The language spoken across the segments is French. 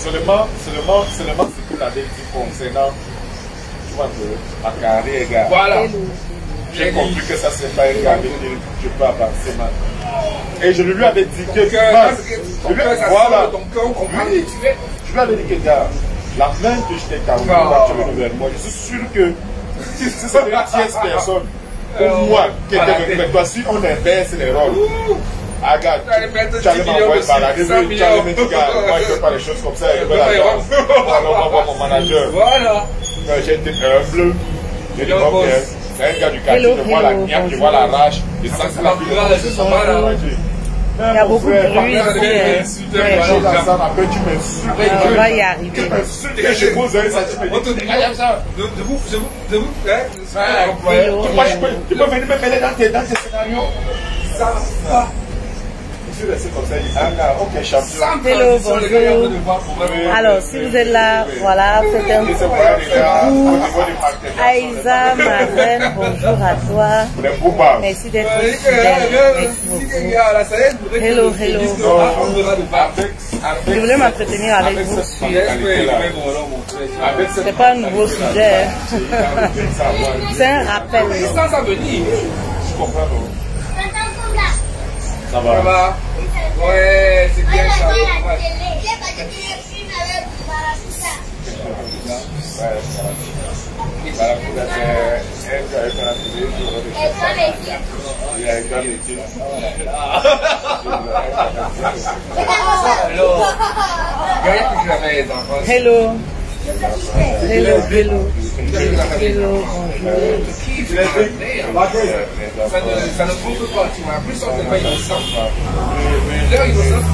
Seulement ce que tu avais dit concernant, tu vois, ma carrière, gars. Voilà. J'ai compris que ça, c'est pas un gars avec qui je peux avancer maintenant. Et je lui avais dit que voilà. Oui, je lui avais dit que, gars, la même que je t'ai carrément vers moi, je suis sûr que si c'est une tierce personne, pour moi, qui était avec toi, si on inverse les rôles, regarde, tu allais m'envoyer balader, tu allais me dire, moi je ne fais pas les choses comme ça, je vais la voir. On va voir mon manager. Voilà. J'ai été humble, j'ai dit, ok, c'est un gars du quartier, je vois la niaque, je vois la rage, je sens que la vie il y a beaucoup de bruit ici. On va y arriver. Je pose un sentiment. Tu peux venir me mêler dans tes scénarios. Ça va. Je suis resté comme ça. Ok, champion. Hello, bonjour. Alors, si vous êtes là, voilà, faites un coucou. Aïza, ma reine, bonjour à toi. Merci d'être fidèle. Merci beaucoup. Hello, hello. Je voulais m'entretenir avec vous. C'est pas un nouveau sujet. C'est un rappel. Je comprends. Ça va. Ça va. Ouais, c'est bien ça. Hello. Hello, hello. Hello, Ça ne compte pas, tu m'as plus sorti pas innocent.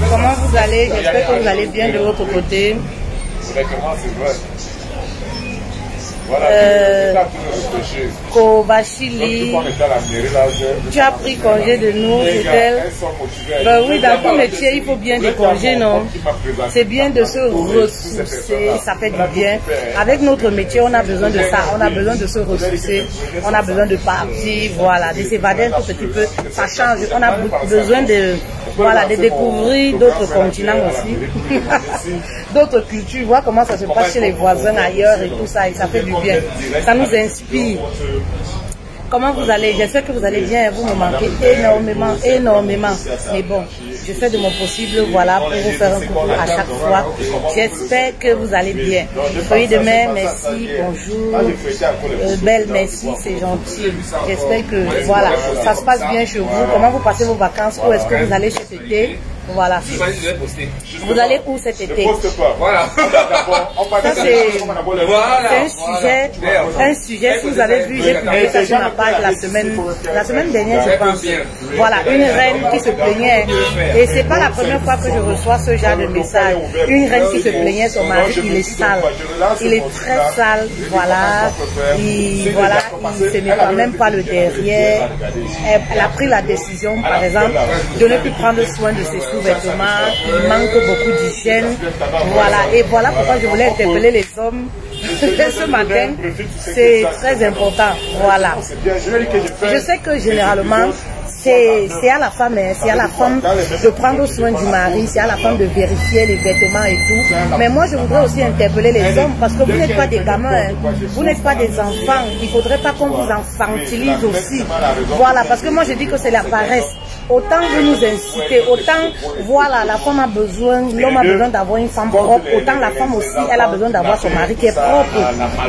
Comment vous allez? J'espère que vous allez bien de votre côté. Kovachili, tu as pris congé de nous, ben oui, dans ton métier, il faut bien des congés, non? C'est bien de se ressourcer, ça fait du bien. Avec notre métier, on a besoin de ça, on a besoin de se ressourcer, on a besoin de partir, voilà, de s'évader un tout petit peu, ça change, on a besoin de, voilà, de découvrir d'autres continents aussi, d'autres cultures, voir comment ça se passe chez les voisins ailleurs et tout ça, et ça fait du bien, ça nous inspire. Comment vous allez? J'espère que vous allez bien, vous me manquez énormément, énormément. Mais bon, je fais de mon possible, voilà, pour vous faire un coucou à chaque fois. J'espère que vous allez bien. Soyez demain, merci, bonjour. Belle, merci, c'est gentil. J'espère que, voilà, ça se passe bien chez vous. Comment vous passez vos vacances? Où est-ce que vous allez cet été? Voilà. Vous allez où cet été? Voilà. Ça c'est un sujet, si vous avez vu, j'ai publié ça sur ma page la semaine dernière, je pense. Voilà, une reine qui se plaignait. Et c'est pas la première fois que je reçois ce genre de message. Une reine qui se plaignait, son mari, il est sale. Il est très sale, voilà. Ce n'est quand même pas le derrière. Elle a pris la décision, par exemple, de ne plus prendre soin de ses sous-vêtements. Il manque beaucoup d'hygiène. Voilà. Et voilà pourquoi je voulais interpeller les hommes ce matin. C'est très important. Voilà. Je sais que généralement, c'est à la femme, c'est à la femme de prendre soin du mari, c'est à la femme de vérifier les vêtements et tout. Mais moi, je voudrais aussi interpeller les hommes parce que vous n'êtes pas des gamins, vous n'êtes pas des enfants. Il ne faudrait pas qu'on vous infantilise aussi. Voilà, parce que moi, je dis que c'est la paresse. Autant vous nous incitez, autant, voilà, la femme a besoin, l'homme a besoin d'avoir une femme propre, autant la femme aussi, elle a besoin d'avoir son mari qui est propre.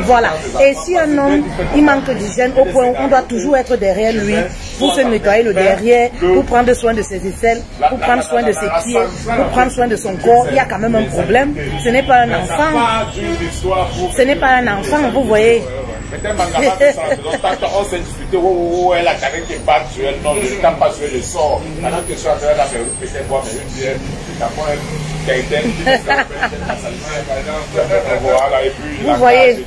Voilà. Et si un homme, il manque d'hygiène au point où on doit toujours être derrière lui pour se nettoyer le derrière, pour prendre soin de ses aisselles, pour prendre soin de ses pieds, pour prendre soin de son corps, il y a quand même un problème. Ce n'est pas un enfant. Ce n'est pas un enfant, vous voyez. On s'est disputé, elle a carré qui bat sur elle, non, je ne t'en pas sur le sort. Pendant que je suis en train de peut-être boire une bière, vous voyez.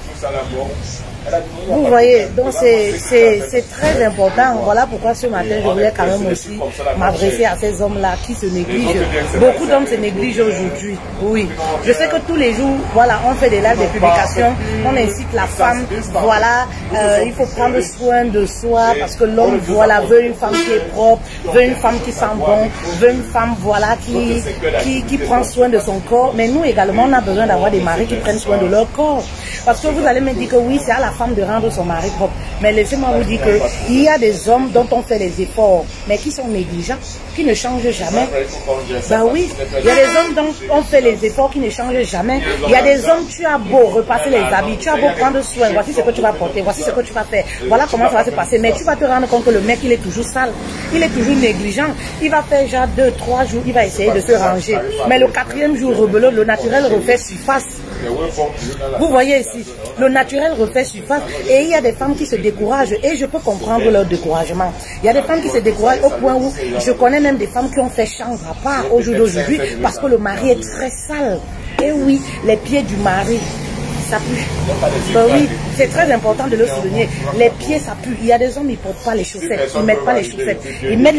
Vous voyez, donc c'est très important. Voilà pourquoi ce matin, je voulais quand même aussi m'adresser à ces hommes-là qui se négligent. Beaucoup d'hommes se négligent aujourd'hui. Oui. Je sais que tous les jours, voilà, on fait des lives, des publications, on incite la femme, voilà, il faut prendre soin de soi parce que l'homme, voilà, veut une femme qui est propre, veut une femme qui sent bon, veut une femme, voilà, qui prend soin de son corps. Mais nous également, on a besoin d'avoir des maris qui prennent soin de leur corps. Parce que vous allez me dire que oui, c'est à la femme de rendre son mari propre. Mais laissez-moi vous dire qu'il y a des hommes dont on fait les efforts, mais qui sont négligents, qui ne changent jamais. Ben oui, il y a des hommes dont on fait les efforts qui ne changent jamais. Il y a des hommes, tu as beau repasser les habits, tu as beau prendre soin, voici ce que tu vas porter, voici ce que tu vas faire, voilà comment ça va se passer. Mais tu vas te rendre compte que le mec, il est toujours sale, il est toujours négligent. Il va faire genre 2-3 jours, il va essayer de se ranger. Mais le 4e jour, rebelote, le naturel refait surface. Vous voyez ici, le naturel refait surface et il y a des femmes qui se découragent et je peux comprendre leur découragement. Il y a des femmes qui se découragent au point où je connais même des femmes qui ont fait chambre à part au jour d'aujourd'hui parce que le mari est très sale. Et oui, les pieds du mari, ça pue. Oui, c'est très important de le souligner. Les pieds, ça pue. Il y a des hommes, ils ne portent pas les chaussettes. Ils ne mettent pas les chaussettes. Ils mettent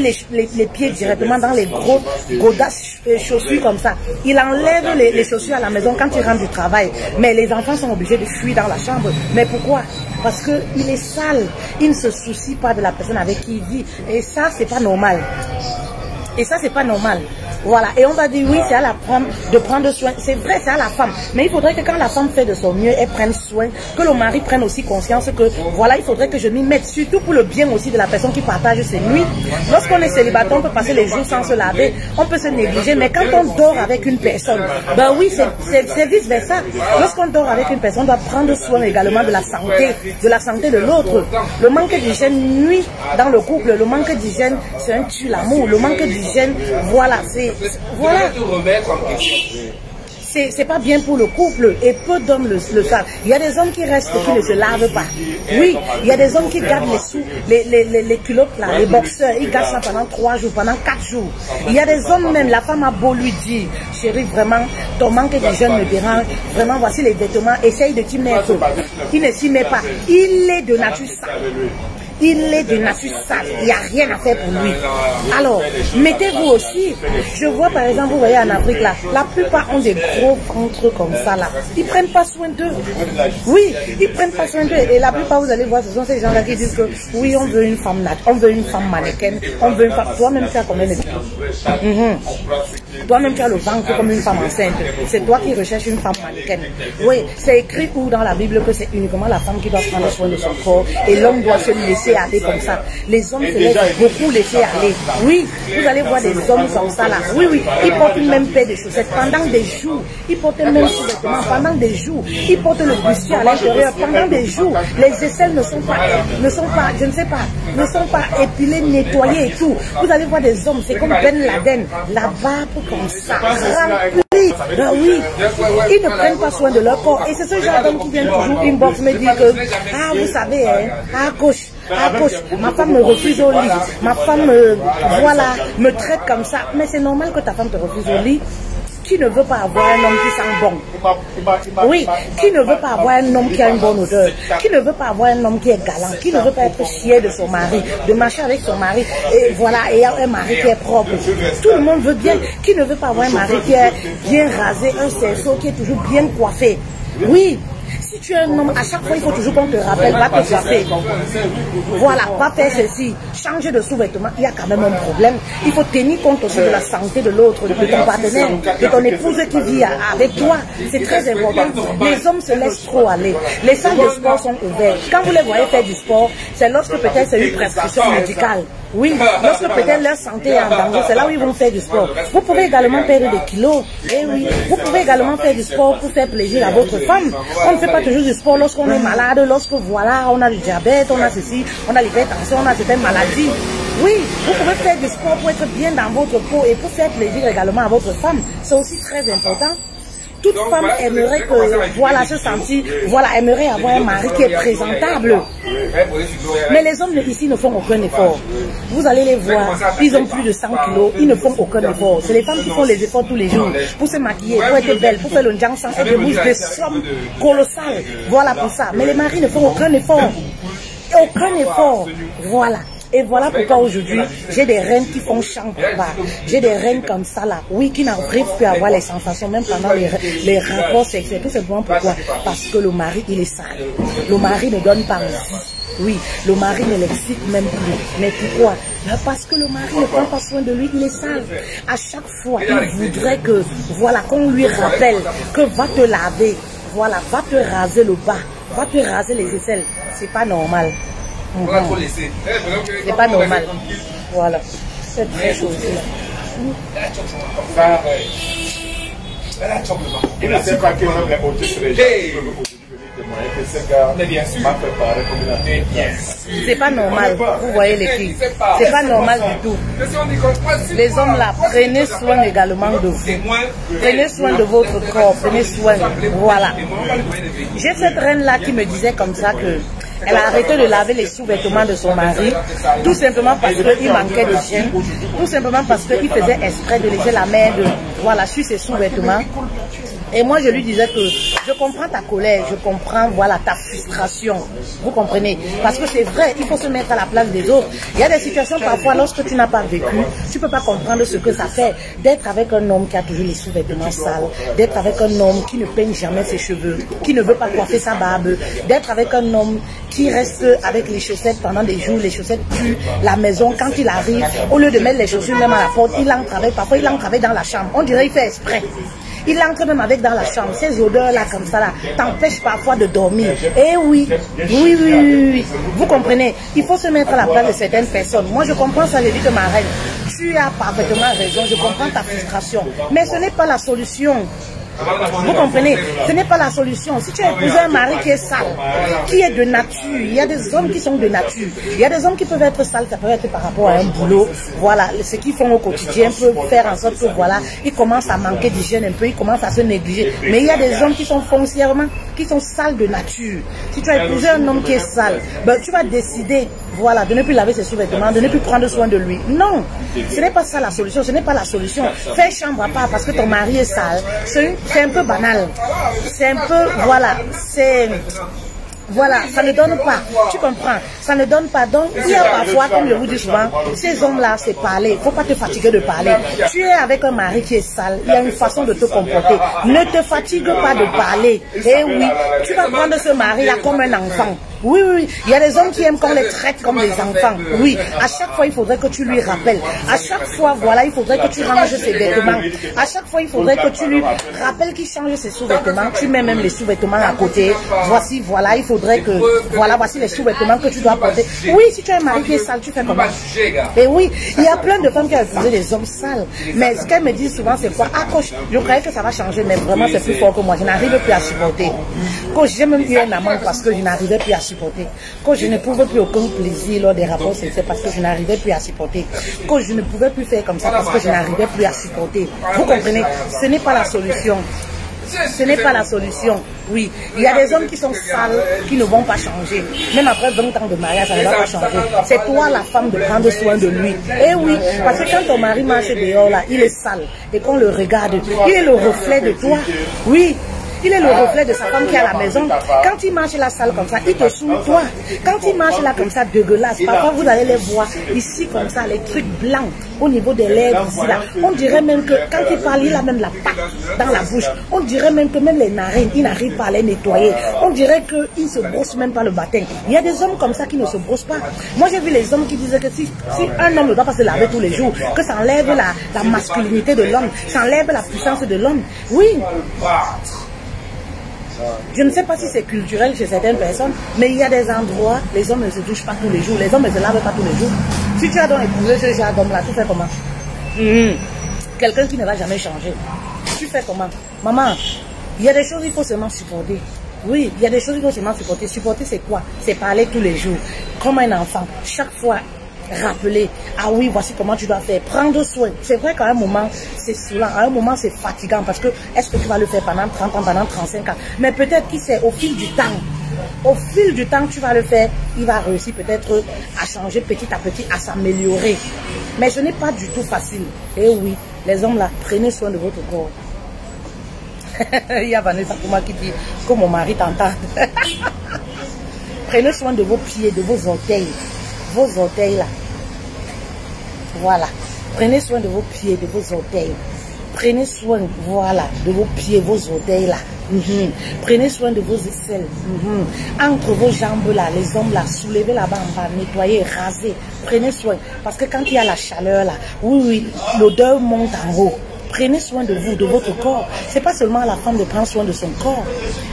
les pieds directement dans les gros godasses chaussures comme ça. Ils enlèvent les chaussures à la maison quand ils rentrent du travail. Mais les enfants sont obligés de fuir dans la chambre. Mais pourquoi? Parce qu'il est sale. Il ne se soucie pas de la personne avec qui il vit. Et ça, c'est pas normal. Et ça, c'est pas normal. Voilà. Et on va dire, oui, c'est à la femme de prendre soin. C'est vrai, c'est à la femme. Mais il faudrait que quand la femme fait de son mieux, elle prenne soin. Que le mari prenne aussi conscience que, voilà, il faudrait que je m'y mette. Surtout pour le bien aussi de la personne qui partage ses nuits. Lorsqu'on est célibataire, on peut passer les jours sans se laver. On peut se négliger. Mais quand on dort avec une personne, ben oui, c'est vice versa. Lorsqu'on dort avec une personne, on doit prendre soin également de la santé de l'autre. Le manque d'hygiène nuit dans le couple. Le manque d'hygiène, c'est un tue l'amour. Le manque d'hygiène, voilà, voilà. C'est pas bien pour le couple et peu d'hommes le savent. Il y a des hommes qui restent, qui ne se lavent pas. Oui, il y a des hommes qui gardent les culottes là, les boxeurs, ils gardent ça pendant 3 jours, pendant 4 jours. Il y a des hommes même, la femme a beau lui dire, chérie, vraiment, ton manque d'hygiène me dérange, vraiment, voici les vêtements, essaye de t'y mettre. Il ne s'y met pas. Il est de nature sale. Il est de nature sale, il n'y a rien à faire pour lui. Alors, mettez-vous aussi. Je vois par exemple, vous voyez en Afrique là, la plupart ont des gros ventres comme ça là. Ils ne prennent pas soin d'eux. Oui, ils ne prennent pas soin d'eux. Et la plupart, vous allez voir, ce sont ces gens-là qui disent que oui, on veut une femme nat, on veut une femme mannequin, on veut une femme. Toi-même, tu as combien de Toi-même, tu as le ventre comme une femme enceinte. C'est toi qui recherches une femme mannequin. Oui, c'est écrit où dans la Bible que c'est uniquement la femme qui doit prendre soin de son corps et l'homme doit se laisser aller comme ça. Les hommes se laissent beaucoup laisser aller. Oui, vous allez voir des hommes comme ça là. Oui, oui, ils portent une même paire de chaussettes pendant des jours. Ils portent le même sous-vêtement pendant des jours. Ils portent le bustier à l'intérieur pendant des jours. Les aisselles ne sont pas, je ne sais pas, ne sont pas épilées, nettoyées et tout. Vous allez voir des hommes, c'est comme Ben Laden, la barbe comme ça, remplie. Ben oui, ils ne prennent pas soin de leur corps. Et c'est ce genre d'homme qui vient toujours inbox me dire que, ah, vous savez, hein, à gauche, ma femme me refuse au lit, ma femme, voilà, me traite comme ça. Mais c'est normal que ta femme te refuse au lit. Qui ne veut pas avoir un homme qui sent bon? Oui, qui ne veut pas avoir un homme qui a une bonne odeur? Qui ne veut pas avoir un homme qui est galant? Qui ne veut pas être fier de son mari, de marcher avec son mari, et voilà, et un mari qui est propre? Tout le monde veut bien. Qui ne veut pas avoir un mari qui est bien rasé, un cerceau qui est toujours bien coiffé? Oui. Si tu es un homme, à chaque fois, il faut toujours qu'on te rappelle, va te coiffer. Voilà, va faire ceci, changer de sous-vêtements, il y a quand même un problème. Il faut tenir compte aussi de la santé de l'autre, de ton partenaire, de ton épouse qui vit avec toi. C'est très important. Les hommes se laissent trop aller. Les salles de sport sont ouvertes. Quand vous les voyez faire du sport, c'est lorsque peut-être c'est une prescription médicale. Oui, lorsque peut-être leur santé est en danger, c'est là où ils vont faire du sport. Vous pouvez également perdre des kilos. Eh oui, vous pouvez également faire du sport pour faire plaisir à votre femme. On ne fait pas toujours du sport lorsqu'on est malade, lorsque voilà, on a du diabète, on a ceci, on a l'hypertension, on a certaines maladies. Oui, vous pouvez faire du sport pour être bien dans votre peau et pour faire plaisir également à votre femme. C'est aussi très important. toute femme aimerait que, voilà, se sentir, voilà, aimerait avoir un mari qui est présentable. Mais les hommes ici ne font aucun effort. Vous allez les voir, ils ont plus de 100 kilos, ils ne font aucun effort. C'est les femmes qui font les efforts tous les jours pour se maquiller, pour être belle, pour faire le jansan et débouchent des sommes colossales. Voilà pour ça. Mais les maris ne font aucun effort. Aucun effort. Voilà. Et voilà pourquoi aujourd'hui, j'ai des reines qui font champ papa. J'ai des reines comme ça là, oui, qui n'arrivent plus à avoir les sensations, même pendant les rapports sexuels. Tout simplement pourquoi? Parce que le mari, il est sale. Le mari ne donne pas envie. Oui, le mari ne l'excite même plus. Mais pourquoi? Parce que le mari ne prend pas soin de lui, il est sale. À chaque fois, il voudrait que, voilà, qu'on lui rappelle que va te laver, voilà, va te raser le bas, va te raser les aisselles. C'est pas normal. C'est pas normal. Voilà. C'est très chose. Il ne sait pas que même les autistes mais bien sûr. C'est pas normal, vous voyez les filles. C'est pas normal du tout. Les hommes là, prenez soin également de vous. Prenez soin de votre corps, prenez soin. Voilà. J'ai cette reine là qui me disait comme ça que elle a arrêté de laver les sous-vêtements de son mari, tout simplement parce qu'il manquait de hygiène, tout simplement parce qu'il faisait exprès de laisser la main voilà, sur ses sous-vêtements. Et moi, je lui disais que je comprends ta colère, je comprends, voilà, ta frustration. Vous comprenez? Parce que c'est vrai, il faut se mettre à la place des autres. Il y a des situations parfois, lorsque tu n'as pas vécu, tu ne peux pas comprendre ce que ça fait d'être avec un homme qui a toujours les sous-vêtements sales, d'être avec un homme qui ne peigne jamais ses cheveux, qui ne veut pas coiffer sa barbe, d'être avec un homme qui reste avec les chaussettes pendant des jours, les chaussettes puent la maison. Quand il arrive, au lieu de mettre les chaussures même à la porte, il entre avec, parfois il entre avec dans la chambre. On dirait qu'il fait exprès. Il entre même avec dans la chambre. Ces odeurs-là, comme ça, là, t'empêchent parfois de dormir. Eh oui, oui. Vous comprenez? Il faut se mettre à la place de certaines personnes. Moi, je comprends ça, je dis que ma reine, tu as parfaitement raison, je comprends ta frustration. Mais ce n'est pas la solution. Vous comprenez? Ce n'est pas la solution. Si tu as épousé un mari qui est sale, qui est de nature, il y a des hommes qui sont de nature. Il y a des hommes qui peuvent être sales, ça peut être par rapport à un boulot. Voilà, ce qu'ils font au quotidien peut faire en sorte que, voilà, ils commencent à manquer d'hygiène un peu, ils commencent à se négliger. Mais il y a des hommes qui sont foncièrement, qui sont sales de nature. Si tu as épousé un homme qui est sale, ben, tu vas décider, voilà, de ne plus laver ses sous-vêtements, de ne plus prendre soin de lui. Non, ce n'est pas ça la solution, ce n'est pas la solution. Fais chambre à part parce que ton mari est sale. C'est un peu banal. C'est un peu, voilà, c'est... Voilà, ça ne donne pas, tu comprends, ça ne donne pas. Donc, il y a parfois, comme je vous dis souvent, ces hommes-là, c'est parler, il ne faut pas te fatiguer de parler. Tu es avec un mari qui est sale, il y a une façon de te comporter. Ne te fatigue pas de parler. Eh oui, tu vas prendre ce mari-là comme un enfant. Oui, il y a des hommes qui aiment qu'on les traite comme des enfants. Oui, à chaque fois, il faudrait que tu lui rappelles. À chaque fois, voilà, il faudrait que tu ranges ses vêtements. À chaque fois, il faudrait que tu lui rappelles qu'il change ses sous-vêtements. Tu mets même les sous-vêtements à côté. Voici, voilà, il faudrait que, voilà, voici les sous-vêtements que tu dois porter. Oui, si tu as un mari qui est sale, tu fais comment? Et oui, il y a plein de femmes qui ont épousé des hommes sales. Mais ce qu'elles me disent souvent, c'est quoi? Ah, coach, je croyais que ça va changer, mais vraiment, c'est plus fort que moi. Je n'arrive plus à supporter. Coach, j'ai même eu un amant parce que je n'arrivais plus à supporter. Quand je ne pouvais plus aucun plaisir lors des rapports sexuels parce que je n'arrivais plus à supporter. Quand je ne pouvais plus faire comme ça parce que je n'arrivais plus à supporter. Vous comprenez? Ce n'est pas la solution. Ce n'est pas la solution. Oui, il y a des hommes qui sont sales, qui ne vont pas changer. Même après 20 ans de mariage, ça ne va pas changer. C'est toi, la femme, de prendre soin de lui. Et oui, parce que quand ton mari marche dehors, là, il est sale. Et qu'on le regarde, il est le reflet de toi. Oui. Il est le reflet de sa femme qui est à la maison. Quand il marche la salle comme ça, il te saoule toi. Quand il marche là comme ça, dégueulasse, parfois vous allez les voir ici comme ça, les trucs blancs au niveau des lèvres ici là. On dirait même que quand il parle, il a même la pâte dans la bouche. On dirait même que même les narines, il n'arrive pas à les nettoyer. On dirait qu'il ne se brosse même pas le matin. Il y a des hommes comme ça qui ne se brossent pas. Moi j'ai vu les hommes qui disaient que si un homme ne doit pas se laver tous les jours, que ça enlève la masculinité de l'homme, ça enlève la puissance de l'homme. Oui. Je ne sais pas si c'est culturel chez certaines personnes, mais il y a des endroits, les hommes ne se touchent pas tous les jours, les hommes ne se lavent pas tous les jours. Si tu as donc épousé ce genre d'homme-là, tu fais comment? Quelqu'un qui ne va jamais changer. Tu fais comment? Maman, il y a des choses qu'il faut seulement supporter. Oui, il y a des choses qu'il faut seulement supporter. Supporter, c'est quoi? C'est parler tous les jours, comme un enfant. Chaque fois, rappeler, ah oui, voici comment tu dois faire, prendre soin. C'est vrai qu'à un moment, c'est saoulant, à un moment, c'est fatigant, parce que est-ce que tu vas le faire pendant 30 ans, pendant 35 ans? Mais peut-être qu'il sait, au fil du temps, tu vas le faire, il va réussir peut-être à changer petit à petit, à s'améliorer. Mais ce n'est pas du tout facile. Et oui, les hommes là, prenez soin de votre corps. Il y a Vanessa pour moi qui dit que mon mari t'entend. Prenez soin de vos pieds, de vos orteils. Vos orteils là. Voilà. Prenez soin de vos pieds, de vos orteils. Prenez soin, voilà, de vos pieds, vos orteils là. Prenez soin de vos aisselles. Entre vos jambes là, les hommes là, soulevez là-bas en bas, nettoyez, rasez. Prenez soin. Parce que quand il y a la chaleur là, oui, l'odeur monte en haut. Prenez soin de vous, de votre corps. C'est pas seulement à la femme de prendre soin de son corps.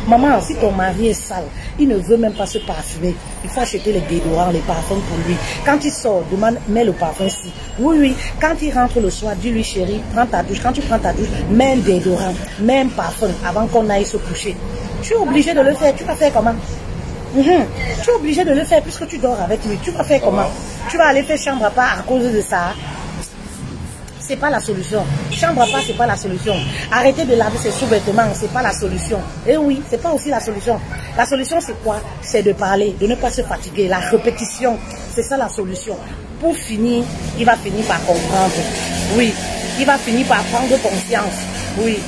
Maman, si ton mari est sale, il ne veut même pas se parfumer. Il faut acheter les déodorants, les parfums pour lui. Quand il sort, demande, mets le parfum ici. Oui. Quand il rentre le soir, dis-lui, chérie, prends ta douche. Quand tu prends ta douche, mets un déodorant, mets un parfum avant qu'on aille se coucher. Tu es obligé de le faire. Tu vas faire comment? Tu es obligé de le faire puisque tu dors avec lui. Tu vas faire comment? Tu vas aller faire chambre à part à cause de ça? C'est pas la solution. Chambre à part, c'est pas la solution. Arrêtez de laver ses sous-vêtements, c'est pas la solution. Et oui, c'est pas aussi la solution. La solution, c'est quoi? C'est de parler, de ne pas se fatiguer. La répétition, c'est ça la solution. Pour finir, il va finir par comprendre. Oui, il va finir par prendre conscience. Oui.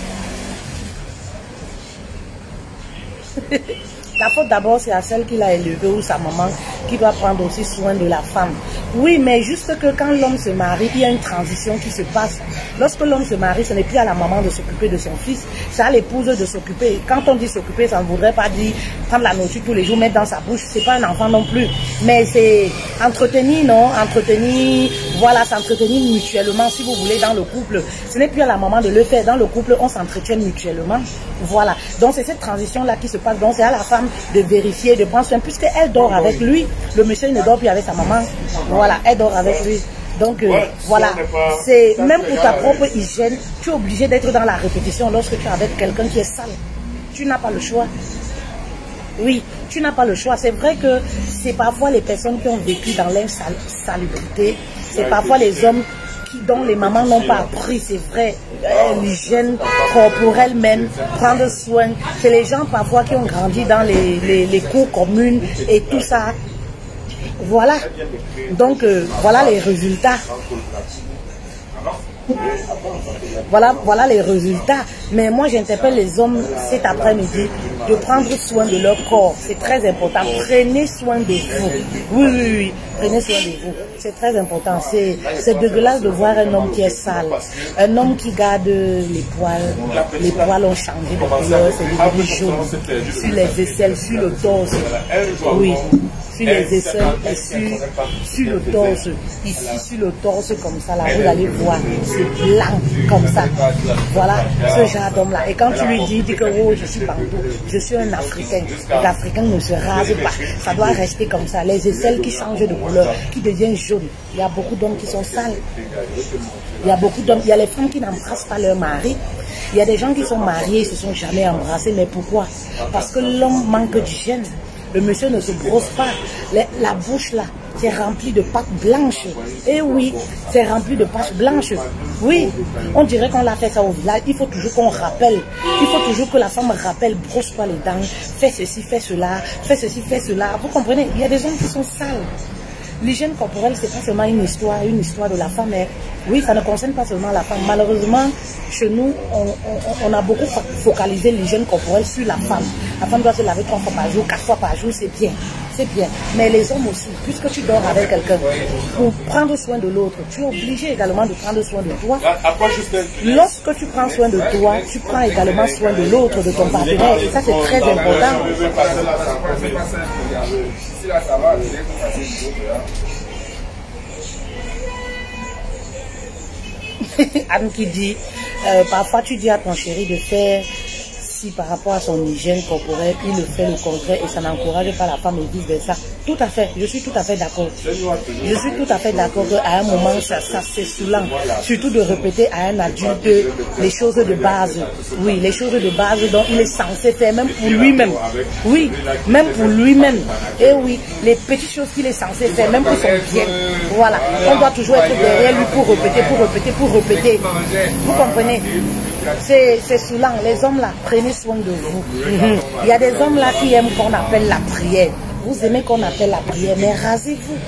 La faute d'abord, c'est à celle qui l'a élevée ou sa maman qui doit prendre aussi soin de la femme. Oui, mais juste que quand l'homme se marie, il y a une transition qui se passe. Lorsque l'homme se marie, ce n'est plus à la maman de s'occuper de son fils, c'est à l'épouse de s'occuper. Quand on dit s'occuper, ça ne voudrait pas dire prendre la nourriture tous les jours, mettre dans sa bouche. C'est pas un enfant non plus. Mais c'est entretenir, non? Entretenir, voilà, s'entretenir mutuellement, si vous voulez, dans le couple. Ce n'est plus à la maman de le faire. Dans le couple, on s'entretient mutuellement. Voilà. Donc, c'est cette transition-là qui se passe. Donc, c'est à la femme de vérifier, de prendre soin, puisqu'elle dort avec lui. Le monsieur ne dort plus avec sa maman. Voilà, elle dort avec lui. Donc, voilà. C'est même pour ta propre hygiène, tu es obligé d'être dans la répétition lorsque tu es avec quelqu'un qui est sale. Tu n'as pas le choix. Oui, tu n'as pas le choix. C'est vrai que c'est parfois les personnes qui ont vécu dans l'insalubrité. C'est parfois les hommes dont les mamans n'ont pas appris, c'est vrai, l'hygiène corporelle même, prendre soin. C'est les gens parfois qui ont grandi dans les cours communes et tout ça. Voilà. Donc, voilà les résultats. Voilà les résultats. Mais moi, j'interpelle les hommes cet après-midi de prendre soin de leur corps. C'est très important. Prenez soin de vous. Oui. Prenez soin de vous. C'est très important. C'est dégueulasse de voir un homme qui est sale. Un homme qui garde les poils. Les poils ont changé de couleur. C'est devenu jaune. Sur les aisselles, sur le torse. Oui. Sur les aisselles et sur le torse. Ici, sur le torse, comme ça, là, vous allez voir. C'est blanc, comme ça. Voilà, ce genre d'homme-là. Et quand tu lui dis que oh, je suis bantou, je suis un Africain. L'Africain ne se rase pas. Ça doit rester comme ça. Les aisselles qui changent de couleur, qui deviennent jaunes. Il y a beaucoup d'hommes qui sont sales. Il y a beaucoup d'hommes. Il y a les femmes qui n'embrassent pas leur mari. Il y a des gens qui sont mariés, ils ne se sont jamais embrassés. Mais pourquoi? Parce que l'homme manque d'hygiène. Le monsieur ne se brosse pas. La bouche là, c'est rempli de pâte blanche. Et oui, c'est rempli de pâte blanche. Oui, on dirait qu'on l'a fait ça au village. Il faut toujours qu'on rappelle. Il faut toujours que la femme rappelle, brosse-toi les dents, fais ceci, fais cela, fais ceci, fais cela. Vous comprenez? Il y a des hommes qui sont sales. L'hygiène corporelle, c'est pas seulement une histoire de la femme. Mais oui, ça ne concerne pas seulement la femme. Malheureusement, chez nous, on a beaucoup focalisé l'hygiène corporelle sur la femme. La femme doit se laver 3 fois par jour, 4 fois par jour, c'est bien. C'est bien. Mais les hommes aussi, puisque tu dors avec quelqu'un, pour prendre soin de l'autre, tu es obligé également de prendre soin de toi. Lorsque tu prends soin de toi, tu prends également soin de l'autre, de ton partenaire. Et ça, c'est très important. Anne qui dit, parfois tu dis à ton chéri de faire si par rapport à son hygiène corporelle, il le fait le contraire et ça n'encourage pas la femme et vice versa. Tout à fait, je suis tout à fait d'accord. Je suis tout à fait d'accord qu'à un moment, ça c'est saoulant. Surtout de répéter à un adulte les choses de base. Oui, les choses de base dont il est censé faire, même pour lui-même. Oui, même pour lui-même. Et oui, les petites choses qu'il est censé faire, même pour son bien. Voilà, on doit toujours être derrière lui pour répéter, pour répéter, pour répéter. Vous comprenez? C'est saoulant. Les hommes là, prenez soin de vous. Il y a des hommes là qui aiment qu'on appelle la prière. Vous aimez qu'on appelle la prière, mais rasez-vous.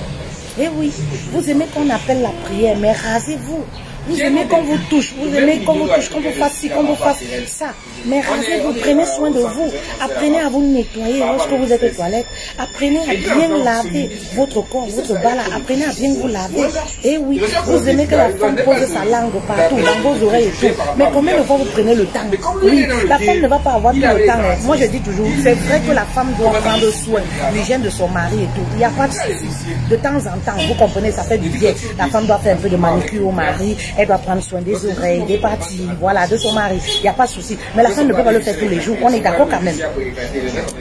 Eh oui, vous aimez qu'on appelle la prière, mais rasez-vous. Vous aimez qu'on vous touche, vous aimez qu'on vous touche, qu'on vous fasse ci, qu'on vous fasse ça. Mais rasez-vous, prenez soin de vous. Apprenez à vous nettoyer lorsque vous êtes aux toilettes. Apprenez à bien laver votre corps, votre bas là. Apprenez à bien vous laver. Et oui, vous aimez que la femme pose sa langue partout, dans vos oreilles et tout. Mais combien de fois vous prenez le temps? Oui, la femme ne va pas avoir tout le temps. Moi je dis toujours, c'est vrai que la femme doit prendre soin, l'hygiène de son mari et tout. Il n'y a pas de souci. De temps en temps, vous comprenez, ça fait du bien. La femme doit faire un peu de manucure au mari. Elle doit prendre soin des oreilles, des parties, voilà, de son mari. Il n'y a pas de souci. Mais la femme ne peut pas le faire tous les jours. On est d'accord quand même.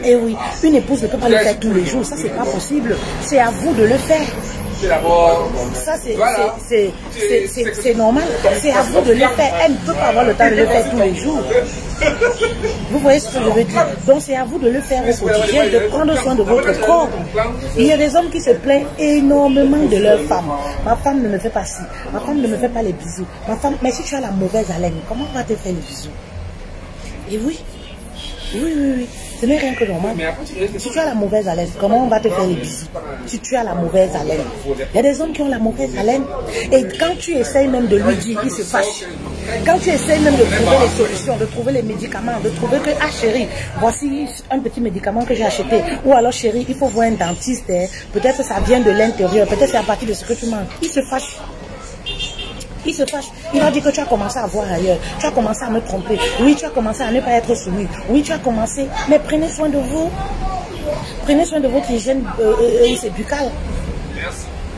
Et oui, une épouse ne peut pas le faire tous les jours. Ça, c'est pas possible. C'est à vous de le faire. Ça, c'est normal. C'est à vous de le faire. Elle ne peut pas avoir le temps de le faire tous les jours. Vous voyez ce que je veux dire? Donc, c'est à vous de le faire au quotidien, de prendre soin de votre corps. Il y a des hommes qui se plaignent énormément de leur femme. Ma femme ne me fait pas ci. Ma femme ne me fait pas les bisous. Ma femme, mais si tu as la mauvaise haleine, comment on va te faire les bisous? Et oui. Oui. Ce n'est rien que normal. Si tu as la mauvaise haleine, comment on va te faire les bisous? Si tu as la mauvaise haleine. Il y a des hommes qui ont la mauvaise haleine. Et quand tu essayes même de lui dire, il se fâche. Quand tu essayes même de trouver les solutions, de trouver les médicaments, de trouver que, ah chérie, voici un petit médicament que j'ai acheté. Ou alors chérie, il faut voir un dentiste. Hein. Peut-être ça vient de l'intérieur. Peut-être c'est à partir de ce que tu manges. Il se fâche. Il se fâche. Il va dire que tu as commencé à voir ailleurs. Tu as commencé à me tromper. Oui, tu as commencé à ne pas être soumis. Oui, tu as commencé. Mais prenez soin de vous. Prenez soin de votre hygiène buccale.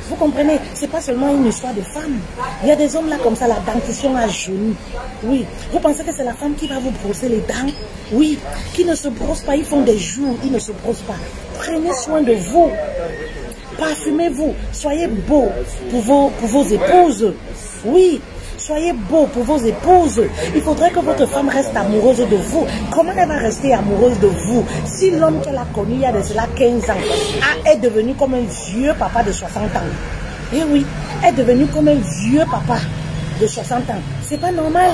Vous comprenez? C'est pas seulement une histoire de femme. Il y a des hommes là comme ça, la dentition à genoux. Oui. Vous pensez que c'est la femme qui va vous brosser les dents? Oui. Qui ne se brosse pas. Ils font des jours. Ils ne se brossent pas. Prenez soin de vous. Parfumez-vous. Soyez beaux pour vos épouses. Oui, soyez beaux pour vos épouses. Il faudrait que votre femme reste amoureuse de vous. Comment elle va rester amoureuse de vous si l'homme qu'elle a connu il y a de cela 15 ans est devenu comme un vieux papa de 60 ans? Eh oui, est devenu comme un vieux papa de 60 ans. C'est pas normal.